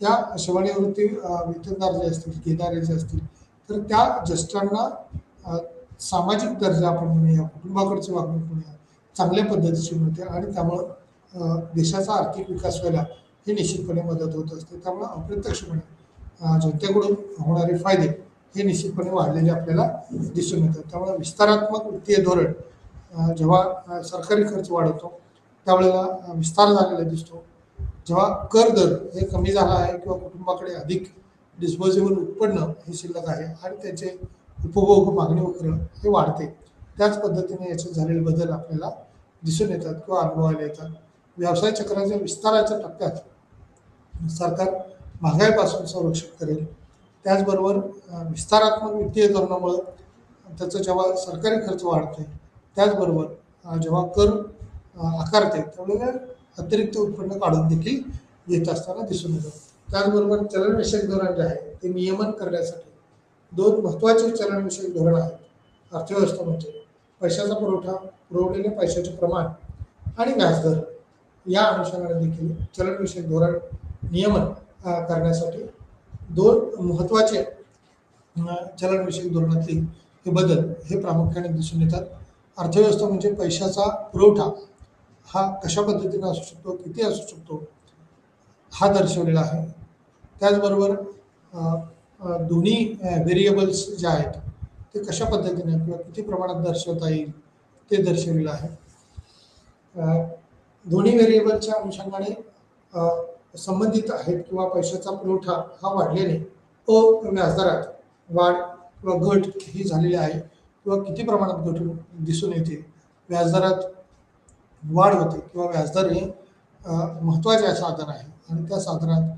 त्या सेवानिवृत्ती वेतनदार जे असतील, घेणारे जे असतील, तर त्या ज्येष्ठांना सामाजिक दर्जा आपण म्हणूया, कुटुंबाकडची वागणूक म्हणूया, चांगल्या पद्धतीची मिळते आणि त्यामुळं देशाचा आर्थिक विकास व्हायला ही निश्चितपणे मदत होत असते. त्यामुळं अप्रत्यक्षपणे जनतेकडून होणारे फायदे हे निश्चितपणे वाढलेले आपल्याला दिसून येतात. त्यामुळे विस्तारात्मक वित्तीय धोरण जेव्हा सरकारी खर्च वाढवतो त्यावेळेला विस्तार झालेला दिसतो. जेव्हा कर दर हे कमी झाला आहे किंवा कुटुंबाकडे अधिक डिस्पोजेबल उत्पन्न हे शिल्लक आहे आणि त्याचे उपभोग मागणी वक्र हे वाढते, त्याच पद्धतीने याचे झालेले बदल आपल्याला दिसून येतात किंवा अनुभवायला येतात. व्यवसाय चक्राच्या विस्ताराच्या टप्प्यात सरकार महागाईपासून संरक्षण करेल. त्याचबरोबर विस्तारात्मक वित्तीय धोरणामुळं त्याचं जेव्हा सरकारी खर्च वाढते, त्याचबरोबर जेव्हा कर आकारते त्यावेळेला अतिरिक्त उत्पन्न काढून देखील येत असताना दिसून येतं. त्याचबरोबर चलनविषयक धोरण जे आहे ते नियमन करण्यासाठी दोन महत्त्वाचे चलनविषयक धोरण आहेत. अर्थव्यवस्था म्हणजे पैशाचा पुरवठा, पुरवलेल्या पैशाचे प्रमाण आणि व्याजदर या अनुषंगाने देखील चलनविषयक धोरण नियमन करण्यासाठी दोन महत्त्वाचे चलनविषयक धोरणातील हे बदल हे प्रामुख्याने दिसून येतात. अर्थव्यवस्था म्हणजे पैशाचा पुरवठा हा कशा पद्धतीने असू शकतो, किती असू शकतो हा दर्शवलेला आहे. त्याचबरोबर दोन्ही व्हेरिएबल्स जे आहेत ते कशा पद्धतीने किंवा किती प्रमाणात दर्शवता येईल ते दर्शवलेलं आहे. दोन्ही व्हेरिएबलच्या अनुषंगाने संबंधित आहेत किंवा पैशाचा पुरवठा हा वाढल्याने व्याजदरात वाढ किंवा घट ही झालेली आहे किंवा किती प्रमाणात घट दिसून येते, व्याजदरात वाढ होते किंवा व्याजदर हे महत्त्वाचे साधन आहे आणि त्या साधनात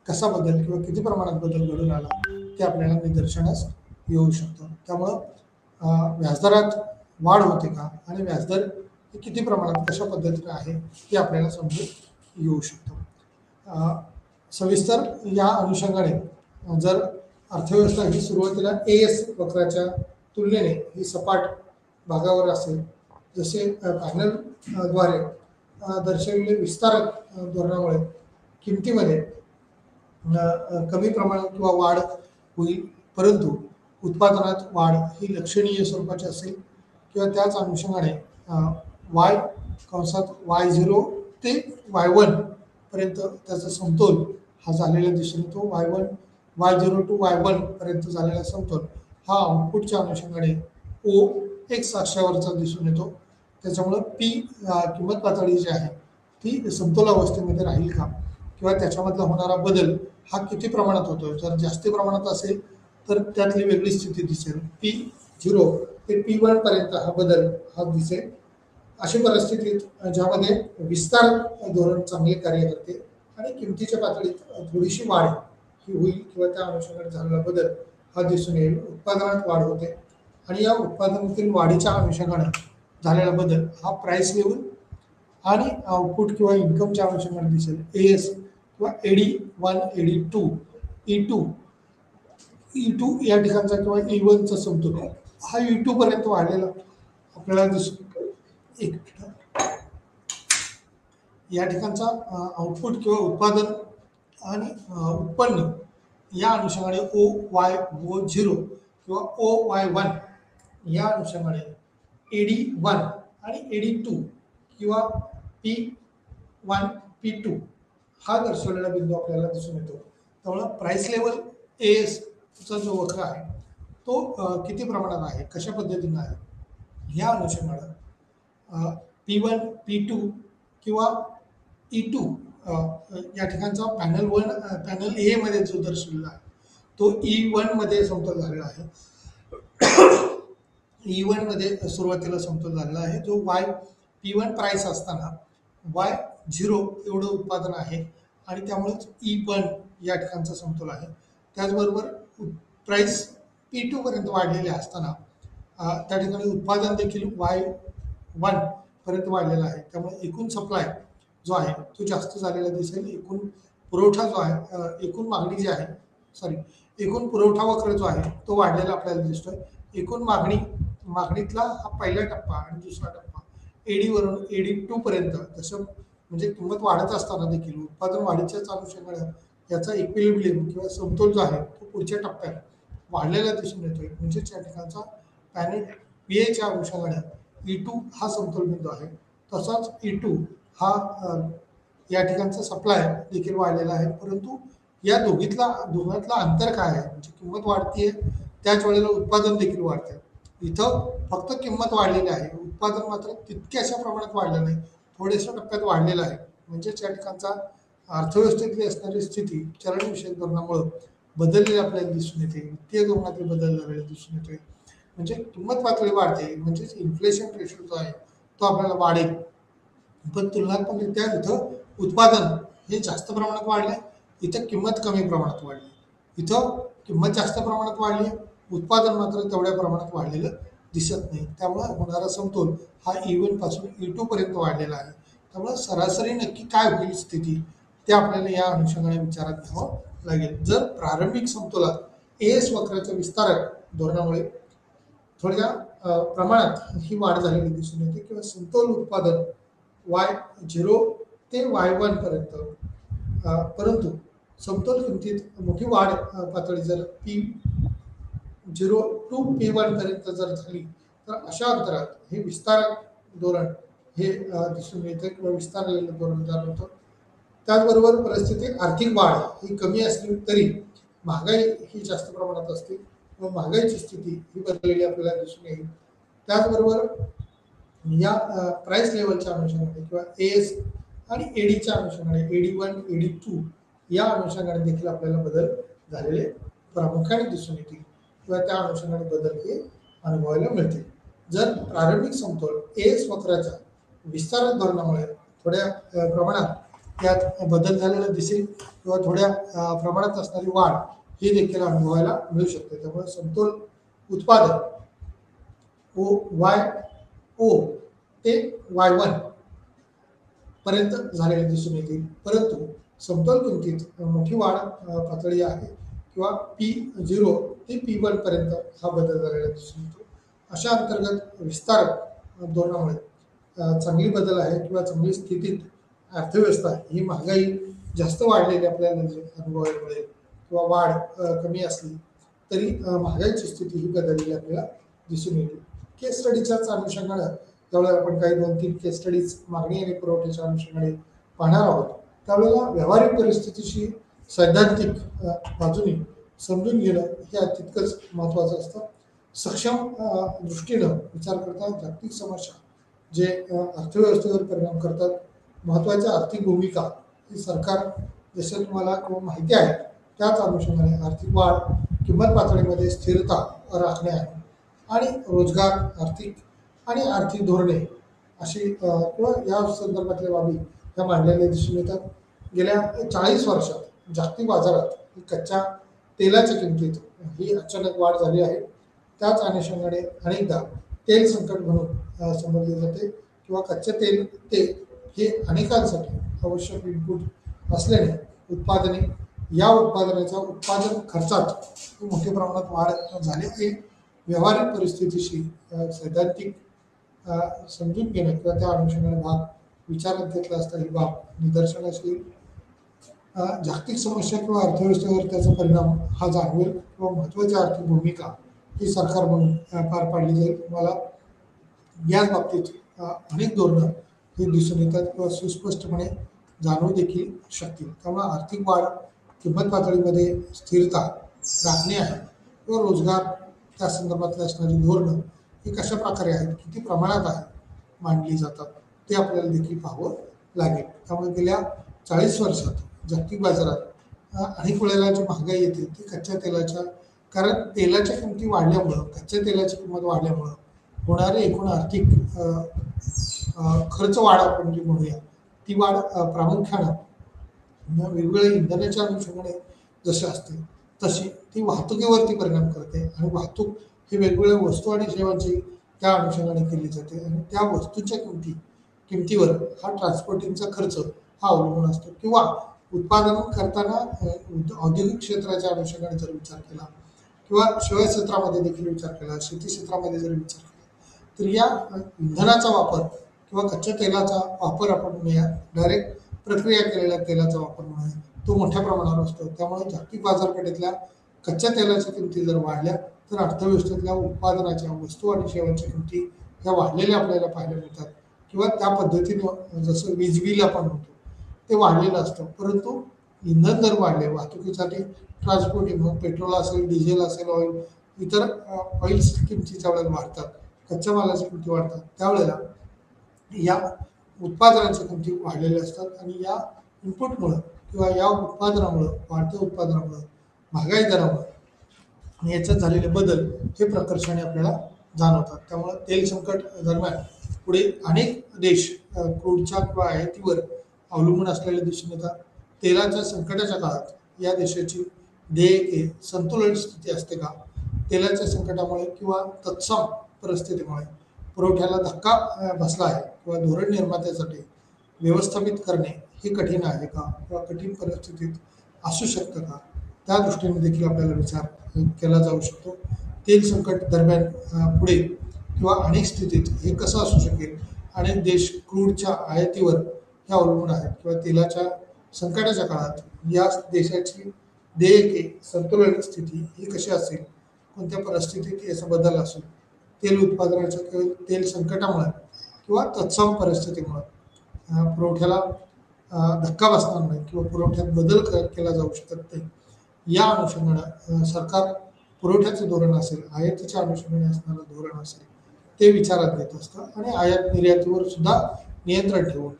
कसा बदल किंवा किती प्रमाणात बदल घडून आला ते आपल्याला निदर्शनास येऊ शकतं. त्यामुळं व्याजदरात वाढ होते का आणि व्याजदर हे किती प्रमाणात कशा पद्धतीने आहे ते आपल्याला समजून येऊ शकतं. सविस्तर या अनुषंगाने जर अर्थव्यवस्था ही सुरुवातीला एएस वक्राच्या तुलनेने ही सपाट भागावर असेल, जसे पॅनलद्वारे दर्शविलेले विस्तारक धोरणामुळे किमतीमध्ये कमी प्रमाणात किंवा वाढ होईल, परंतु उत्पादनात वाढ ही लक्षणीय स्वरूपाची असेल किंवा त्याच अनुषंगाने Y0 ते Y1 पर्यंत त्याचा समतोल हा झालेला दिसून येतो. Y0 to Y1 पर्यंत झालेला समतोल हा आउटपुटच्या अनुषंगाने OX अक्षावरचा दिसून येतो. त्याच्यामुळं P किंमत पातळी जी आहे ती समतोल अवस्थेमध्ये राहील का किंवा त्याच्यामधला होणारा बदल हा किती प्रमाणात होतो. जर जास्ती प्रमाणात असेल तर त्यातली वेगळी स्थिती दिसेल. P0 ते P1 पर्यंत हा बदल हा दिसेल. अशी परिस्थितीत ज्यामध्ये विस्तार धोरण चांगले कार्य करते आणि किमतीच्या पातळीत थोडीशी वाढ ही होईल किंवा त्या अनुषंगाने झालेला बदल हा दिसून येईल. उत्पादनात वाढ होते आणि या उत्पादनातील वाढीच्या अनुषंगाने झालेला बदल हा प्राइस लेवल आणि आउटपुट किंवा इन्कमच्या अनुषंगाने दिसेल. एएस किंवा AD1 AD2 E2 E2 या ठिकाणचा किंवा E1चा समतोल हा E2 पर्यंत वाढलेला आपल्याला दिसून एक मिनिट. या ठिकाणचा आउटपुट किंवा उत्पादन आणि उत्पन्न या अनुषंगाने OY0 किंवा OY1 या अनुषंगाने AD1 आणि AD2 किंवा P1 P2 हा दर्शवलेला बिंदू आपल्याला दिसून येतो. त्यामुळे प्राइस लेवल एएसचा जो वक्र आहे तो किती प्रमाणात आहे, कशा पद्धतीनं आहे या अनुषंगाने P1 P2 किंवा E2 या ठिकाणचा पॅनल ए मध्ये जो दर्शवलेला आहे तो E1 मध्ये समतोल झालेला आहे. E1 मध्ये सुरुवातीला समतोल झालेला आहे जो P1 प्राइस असताना Y0 एवढं उत्पादन आहे आणि त्यामुळेच E1 या ठिकाणचा समतोल आहे. त्याचबरोबर प्राइस P2 पर्यंत वाढलेले असताना त्या ठिकाणी उत्पादन देखील Y1 पर्यंत वाढलेला आहे. त्यामुळे एकूण सप्लाय जो आहे तो जास्त झालेला दिसेल. एकूण पुरवठा जो आहे एकूण मागणी जी आहे एकूण पुरवठा वक्र जो आहे तो वाढलेला आपल्याला दिसतोय. एकूण मागणीतला हा पहिला टप्पा आणि दुसरा टप्पा AD वरून AD2 पर्यंत जसं म्हणजे किंमत वाढत असताना देखील उत्पादन वाढीच्याच अनुषंगाने याचा इक्विलिब्रियम किंवा समतोल जो आहे तो पुढच्या टप्प्यात वाढलेला दिसून येतोय. म्हणजे त्या ठिकाणचा पॅनल PAच्या अनुषंगाने E2 हा समतोल बिंदू आहे. तसाच E2 हा या ठिकाणचा सप्लाय देखील वाढलेला आहे. परंतु या दोघातला अंतर काय आहे, म्हणजे किंमत वाढतीये त्याच वेळेला उत्पादन देखील वाढते. इथं फक्त किंमत वाढलेली आहे, उत्पादन मात्र तितक्याशा प्रमाणात वाढलं नाही, थोड्याशा टप्प्यात वाढलेलं आहे. म्हणजे त्या ठिकाणचा अर्थव्यवस्थेतली असणारी स्थिती चलनविषयक धोरणामुळे बदललेली आपल्याला दिसून येते. वित्तीय धोरणातील बदल झालेला दिसून येतोय. म्हणजे किंमत पातळी वाढते म्हणजेच इन्फ्लेशन रेशो जो आहे तो आपल्याला वाढेल. पण तुलनात्मकरित्या इथं उत्पादन हे जास्त प्रमाणात वाढलंय, इथं किंमत कमी प्रमाणात वाढली. इथं किंमत जास्त प्रमाणात वाढली, उत्पादन मात्र तेवढ्या प्रमाणात वाढलेलं दिसत नाही. त्यामुळे होणारा समतोल हा E1 पासून E2 पर्यंत वाढलेला आहे. त्यामुळे सरासरी नक्की काय होईल स्थिती ते आपल्याला या अनुषंगाने विचारात घ्यावं लागेल. जर प्रारंभिक समतोलात एएस वक्राच्या विस्तारक धोरणामुळे थोड्या प्रमाणात ही वाढ झालेली दिसून येते किंवा समतोल उत्पादन Y0 ते Y1 पर्यंत, परंतु समतोल किमतीत मोठी वाढ पातळी जर P0 to P1 पर्यंत जर झाली तर अशा अंतरात हे विस्तारक धोरण हे दिसून येतं किंवा विस्तारलेलं धोरण जाणवतं. त्याचबरोबर परिस्थिती आर्थिक वाढ ही कमी असली तरी महागाई ही जास्त प्रमाणात असते व महागाईची स्थिती ही बदललेली आपल्याला दिसून येईल. त्याचबरोबर या प्राइस लेवलच्या अनुषंगाने किंवा एएस आणि एडीच्या अनुषंगाने AD1 AD2 या अनुषंगाने देखील आपल्याला बदल झालेले प्रामुख्याने दिसून येतील किंवा त्या अनुषंगाने बदल हे अनुभवायला मिळतील. जर प्रारंभिक समतोल एएस वक्राच्या विस्तारक धोरणामुळे थोड्या प्रमाणात यात बदल झालेला दिसेल किंवा थोड्या प्रमाणात असणारी वाढ ही देखील अनुभवायला मिळू शकते. त्यामुळे समतोल उत्पादन YO ते Y1 पर्यंत झालेले दिसून येतील. परंतु समतोल किमतीत मोठी वाढ पातळी आहे किंवा P0 ते P1 पर्यंत हा बदल झालेला दिसून येतो. अशा अंतर्गत विस्तारक धोरणामुळे चांगली बदल आहे किंवा चांगली स्थितीत अर्थव्यवस्था ही महागाई जास्त वाढलेली आपल्याला अनुभवायला मिळेल किंवा वाढ कमी असली तरी महागाईची स्थिती ही बदललेली आपल्याला दिसून येते. केस स्टडीच्याच अनुषंगाने त्यावेळेला आपण काही 2-3 केस स्टडीज मागणी आणि पुरवठ्याच्या अनुषंगाने पाहणार आहोत. त्यावेळेला व्यावहारिक परिस्थितीशी सैद्धांतिक बाजूने समजून घेणं हे तितकंच महत्त्वाचं असतं. सक्षम दृष्टीनं विचार करता जागतिक समस्या जे अर्थव्यवस्थेवर परिणाम करतात, महत्त्वाच्या आर्थिक भूमिका ही सरकार जसं तुम्हाला माहिती आहे त्याच अनुषंगाने आर्थिक वाढ, किंमत पातळीमध्ये स्थिरता राखणे आहे. आणि रोजगार, आर्थिक आणि आर्थिक धोरणे अशी किंवा या संदर्भातल्या बाबी ह्या मांडलेल्या दिसून येतात. गेल्या 40 वर्षात जागतिक बाजारात कच्च्या तेलाच्या किमतीत ही अचानक वाढ झाली आहे. त्याच अनुषंगाने अनेकदा तेल संकट म्हणून समजले जाते किंवा कच्चे ते हे अनेकांसाठी आवश्यक इनपुट असल्याने उत्पादने या उत्पादनाच्या उत्पादन खर्चात मोठ्या प्रमाणात वाढ झाली आहे. व्यावहारिक परिस्थितीशी सैद्धांतिक समजून घेणं किंवा त्या अनुषंगाने भाग विचारात घेतला असता ही बाब निदर्शनास येईल. जागतिक समस्या किंवा अर्थव्यवस्थेवर त्याचा परिणाम हा जाणवेल किंवा महत्त्वाची आर्थिक भूमिका ही सरकार म्हणून पार पाडली जाईल. मला याच बाबतीत अनेक धोरणं ही दिसून येतात किंवा सुस्पष्टपणे जाणवू देखील शकतील. त्यामुळे आर्थिक वाढ, किंमत पातळीमध्ये स्थिरता राखणे आहे किंवा रोजगार त्या संदर्भातली असणारी धोरणं ही कशा प्रकारे आहेत, किती प्रमाणात आहे मांडली जातात ते आपल्याला देखील पाहावं लागेल. त्यामुळे गेल्या 40 वर्षात जागतिक बाजारात अनेक वेळेला जी महागाई येते ती कच्च्या तेलाच्या, कारण तेलाच्या किमती वाढल्यामुळं, कच्च्या तेलाची किंमत वाढल्यामुळं होणारे एकूण आर्थिक खर्च वाढ आपण जी म्हणूया ती वाढ प्रामुख्यानं वेगवेगळ्या इंधनाच्या अनुषंगाने जशी असते तशी ती वाहतुकीवरती परिणाम करते आणि वाहतूक ही वेगवेगळ्या वस्तू आणि सेवांची त्या अनुषंगाने केली जाते आणि त्या वस्तूंच्या किमतीवर हा ट्रान्सपोर्टिंगचा खर्च हा अवलंबून असतो. किंवा उत्पादन करताना औद्योगिक क्षेत्राच्या अनुषंगाने जर विचार केला किंवा सेवा क्षेत्रामध्ये देखील विचार केला, शेती क्षेत्रामध्ये जर विचार केला तर या इंधनाचा वापर किंवा कच्च्या तेलाचा वापर आपण म्हणूया, डायरेक्ट प्रक्रिया केलेल्या तेलाचा वापर म्हणूया, तो मोठ्या प्रमाणावर असतो. त्यामुळे जागतिक बाजारपेठेतल्या कच्च्या तेलाच्या किमती जर वाढल्या तर अर्थव्यवस्थेतल्या उत्पादनाच्या वस्तू आणि सेवांच्या किमती ह्या वाढलेल्या आपल्याला पाहायला मिळतात किंवा त्या पद्धतीनं जसं वीज बिल आपण म्हणतो ते वाढलेलं असतं. परंतु इंधन जर वाढले वाहतुकीसाठी, ट्रान्सपोर्टिंग मग पेट्रोल असेल, डिझेल असेल, ऑइल, इतर ऑइल्स किमतीच्या वेळेला वाढतात, कच्च्या मालाच्या किमती वाढतात, त्यावेळेला या उत्पादनाच्या किमती वाढलेल्या असतात आणि या इनपुटमुळं किंवा या उत्पादनामुळं, वाढत्या उत्पादनामुळं, महागाई दरामुळं याच्यात झालेले बदल हे प्रकर्षाने आपल्याला जाणवतात. त्यामुळं तेल संकट दरम्यान पुढे अनेक देश क्रूडच्या किंवा आयातीवर अवलंबून असलेले दिसून येतात. तेलाच्या संकटाच्या काळात या देशाची देयके संतुलित स्थिती असते का? तेलाच्या संकटामुळे किंवा तत्सम परिस्थितीमुळे पुरवठ्याला धक्का बसला आहे किंवा धोरण निर्मात्यासाठी व्यवस्थापित करणे हे कठीण आहे का किंवा कठीण परिस्थितीत असू शकतं का? त्या दृष्टीने देखील आपल्याला विचार केला जाऊ शकतो. तेल संकट दरम्यान पुढे किंवा अनेक स्थितीत हे कसं असू शकेल? अनेक देश क्रूडच्या आयातीवर हे अवलंबून आहेत किंवा तेलाच्या संकटाच्या काळात या देशाची देयके संतुलित स्थिती ही कशी असेल? कोणत्या परिस्थितीत याचा बदल असेल? तेल उत्पादनाच्या किंवा तेल संकटामुळे किंवा तत्सम परिस्थितीमुळे पुरवठ्याला धक्का बसणार नाही किंवा पुरवठ्यात बदल केला जाऊ शकत नाही. या अनुषंगानं सरकार पुरवठ्याचं धोरण असेल, आयातीच्या अनुषंगाने असणारं धोरण असेल ते विचारात घेत असतं आणि आयात निर्यातीवर सुद्धा नियंत्रण ठेवून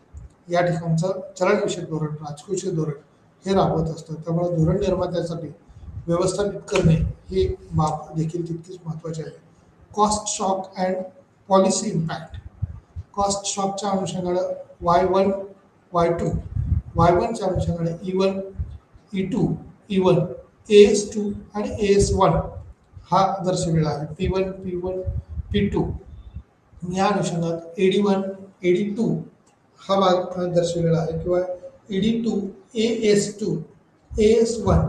या ठिकाणचं चलनविषयक धोरण, राजकोषीय धोरण हे राबवत असतं. त्यामुळे धोरण निर्मात्यासाठी व्यवस्थापित करणे ही बाब देखील तितकीच महत्त्वाची आहे. Cost shock and policy impact. Cost शॉकच्या अनुषंगानं Y1, Y2, Y1च्या अनुषंगाने E1, E2, E1, AS2 आणि AS1 हा दर्शविला आहे. P1, P1, P2 या अनुषंगात AD1, AD2 हा भाग दर्शविलेला आहे किंवा ED2, AS2, AS1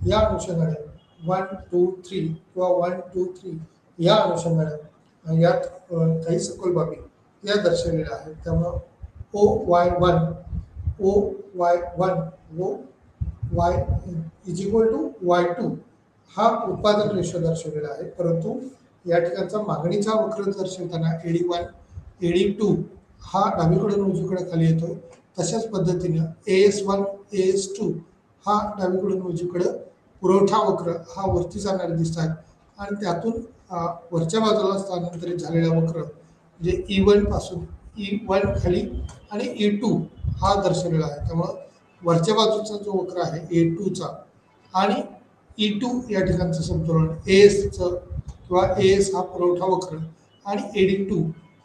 या अनुषंगाने 1, 2, 3 किंवा 1, 2, 3 या अनुषंगाने यात काही सखोल बाबी या दर्शवलेल्या आहेत. त्यामुळं OY1 व Y is equal to Y2 हा उत्पादन रेशो दर्शवलेला आहे. परंतु या ठिकाणचा मागणीचा वक्र दर्शवताना AD1, AD2 हा डावीकडून उजवीकडे खाली येतो. तशाच पद्धतीने AS1, AS2 हा डावीकडून उजवीकडे पुरवठा वक्र हा वरती जाणारे दिसत आहेत आणि त्यातून वरच्या बाजूला स्थानांतरित झालेला वक्र म्हणजे E1 पासून E1 खाली आणि E2 हा दर्शवलेला आहे. त्यामुळं वरच्या बाजूचा जो वक्र आहे A2चा आणि E2 या ठिकाणचं संतुलन ASचं किंवा एएस हा पुरवठा वक्र आणि AD2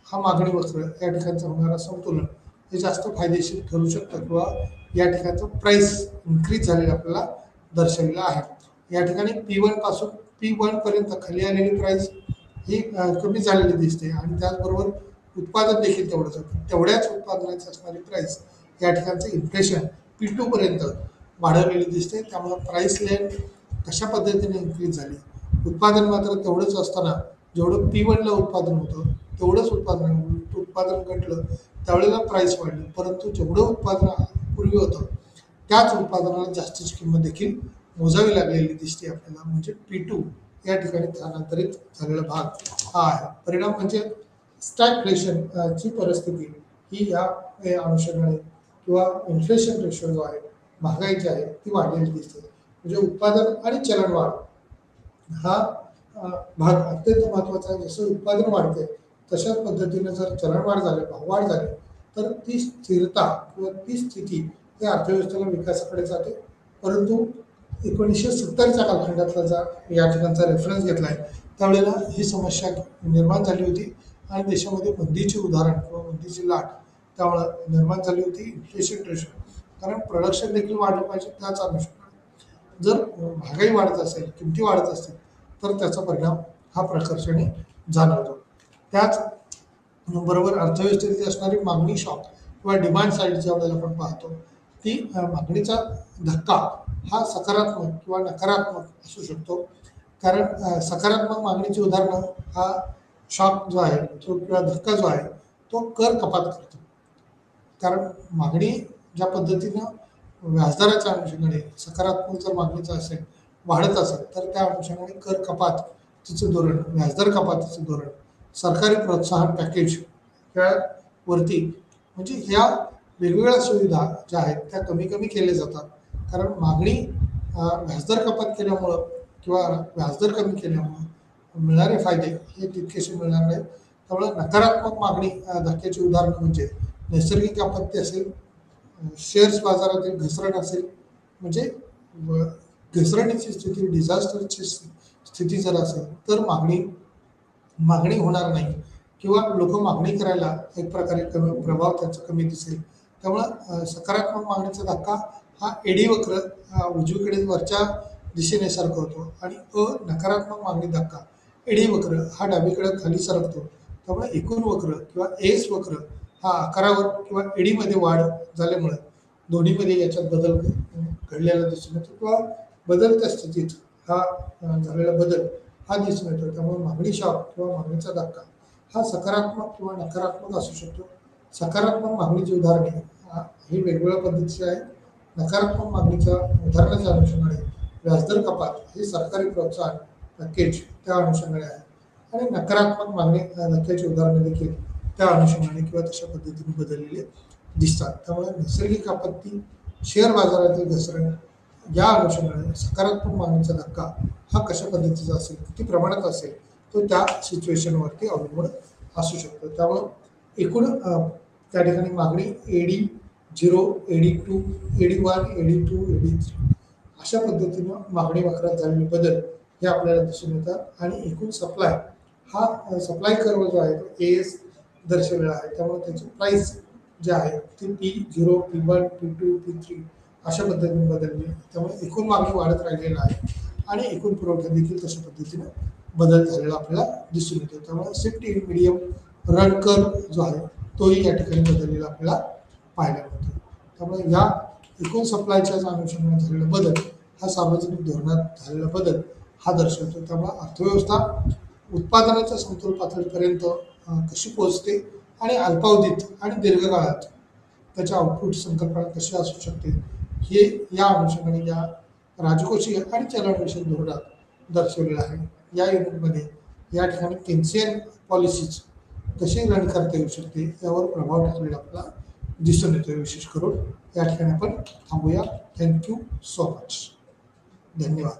हा मागणी वक्र या ठिकाणचं होणारा संतुलन हे जास्त फायदेशीर ठरू शकतं किंवा या ठिकाणचं प्राइस इन्क्रीज झालेलं आपल्याला दर्शवलेलं आहे. या ठिकाणी P1 पासून P1 पर्यंत खाली आलेली प्राइस ही कमी झालेली दिसते आणि त्याचबरोबर उत्पादन देखील तेवढंच होतं. तेवढ्याच उत्पादनाची असणारी प्राइस या ठिकाणचं इन्फ्लेशन P2 पर्यंत वाढवलेली दिसते. त्यामुळे प्राइस लेन कशा पद्धतीने इन्क्रीज झाली, उत्पादन मात्र तेवढंच असताना जेवढं P1 ला उत्पादन होतं तेवढंच उत्पादन घटलं त्यावेळेला प्राइस वाढली, परंतु जेवढं उत्पादन पूर्वी होतं त्याच उत्पादनाला जास्तीची किंमत देखील मोजावी लागलेली दिसते आपल्याला. म्हणजे P2 या ठिकाणी स्थानांतरित झालेला भाग हा आहे. परिणाम म्हणजे स्टॅगफ्लेशन ची परिस्थिती ही या अनुषंगाने किंवा इन्फ्लेशन रेशो जो आहे, महागाई जी आहे ती वाढलेली दिसते. म्हणजे उत्पादन आणि चलनवाढ हा भाग अत्यंत महत्त्वाचा आहे. जसं उत्पादन वाढते तशाच पद्धतीने जर चलनवाढ झाली, भाववाढ झाली तर ती स्थिरता किंवा ती स्थिती ही अर्थव्यवस्थेला विकासाकडे जाते. परंतु 1970च्या कालखंडातला जर या ठिकाणचा रेफरन्स घेतला आहे त्यावेळेला ही समस्या निर्माण झाली होती आणि देशामध्ये मंदीची उदाहरण किंवा मंदीची लाट त्यामुळं निर्माण झाली होती. इन्फ्लेशन रेशो, कारण प्रोडक्शन देखील वाढलं पाहिजे त्याच अनुषंगाने जर महागाई वाढत असेल, किमती वाढत असतील तर त्याचा परिणाम हा प्रकर्षाने जाणवतो. त्याच बरोबर अर्थव्यवस्थेची असणारी मागणी शॉक किंवा डिमांड साईड ज्या वेळेला आपण पाहतो ती मागणीचा धक्का हा सकारात्मक किंवा नकारात्मक असू शकतो. कारण सकारात्मक मागणीची उदाहरणं हा शॉक जो आहे तो किंवा धक्का जो आहे तो कर कपात करतो. कारण मागणी ज्या पद्धतीनं व्याजदराच्या अनुषंगाने सकारात्मक जर मागणीचं असेल, वाढत असेल तर त्या अनुषंगाने कर कपातीचं धोरण, व्याजदर कपातीचं धोरण, सरकारी प्रोत्साहन पॅकेज वरती म्हणजे ह्या वेगवेगळ्या सुविधा ज्या आहेत त्या कमी केल्या जातात. कारण मागणी व्याजदर कपात केल्यामुळं किंवा व्याजदर कमी केल्यामुळं मिळणारे फायदे हे तितकेसे मिळणार नाहीत. त्यामुळे नकारात्मक मागणी धक्क्याची उदाहरणं म्हणजे नैसर्गिक आपत्ती असेल, शेअर्स बाजारातील घसरण असेल, म्हणजे घसरणीची स्थिती, डिझास्टरची स्थिती जर असेल तर मागणी होणार नाही किंवा लोक मागणी करायला एक प्रकारे प्रभाव त्याचा कमी दिसेल. त्यामुळं सकारात्मक मागणीचा धक्का हा एडी वक्र उजवीकडे वरच्या दिशेने सरकवतो आणि नकारात्मक मागणी धक्का एडी वक्र हा डावीकडे खाली सरकतो. त्यामुळे एकूण वक्र किंवा एस वक्र हा आकारावर किंवा एडीमध्ये वाढ झाल्यामुळे दोन्हीमध्ये याच्यात बदल घडलेला दिसून येतो किंवा बदलत्या स्थितीत हा झालेला बदल हा दिसून येतो. त्यामुळे मागणी शॉक किंवा मागणीचा धक्का हा सकारात्मक किंवा नकारात्मक असू शकतो. सकारात्मक मागणीची उदाहरणे ही वेगवेगळ्या पद्धतीची आहेत. नकारात्मक मागणीच्या उदाहरणाच्या अनुषंगाने व्याजदर कपात हे सरकारी प्रोत्साहन पॅकेज त्या अनुषंगाने आहे आणि नकारात्मक मागणी धक्क्याची उदाहरणे देखील त्या अनुषंगाने किंवा तशा पद्धतीने बदललेले दिसतात. त्यामुळे नैसर्गिक आपत्ती, शेअर बाजारातील घसरण या अनुषंगाने सकारात्मक मागणीचा धक्का हा कशा पद्धतीचा असेल, किती प्रमाणात असेल तो त्या सिच्युएशनवरती अवलंबून असू शकतो. त्यामुळं एकूण त्या ठिकाणी मागणी AD0, AD2, AD1, AD2, AD3 अशा पद्धतीनं मागणी वक्रात झालेले बदल हे आपल्याला दिसून येतात आणि एकूण सप्लाय हा सप्लाय कर्व जो आहे तो AS दर्शवलेला आहे. त्यामुळे त्याची प्राइस जी आहे ती P0, P1, P2, P3 अशा पद्धतीने बदलली. त्यामुळे एकूण मागणी वाढत राहिलेला आहे आणि एकूण पुरवठा देखील तशा पद्धतीने बदल झालेला आपल्याला दिसून येतो. त्यामुळे shift in medium run curve जो आहे तोही या ठिकाणी बदललेला आपल्याला पाहायला मिळतो. त्यामुळे या एकूण सप्लायच्या अनुषंगाने झालेला बदल हा सार्वजनिक धोरणात झालेला बदल हा दर्शवतो. त्यामुळे अर्थव्यवस्था उत्पादनाच्या समतोल पातळीपर्यंत कशी पोहोचते आणि अल्पावधीत आणि दीर्घकाळात त्याच्या आउटपुट संकल्पना कशी असू शकते हे या अनुषंगाने या राजकोषीय आणि चलनविषयक धोरणात दर्शवलेलं आहे. या युनिटमध्ये या ठिकाणी केन्सियन पॉलिसीज कशी रन करता येऊ शकते यावर प्रभाव टाकलेला आपल्याला दिसून येतो. विशेष करून या ठिकाणी आपण थांबूया. Thank you so much. धन्यवाद.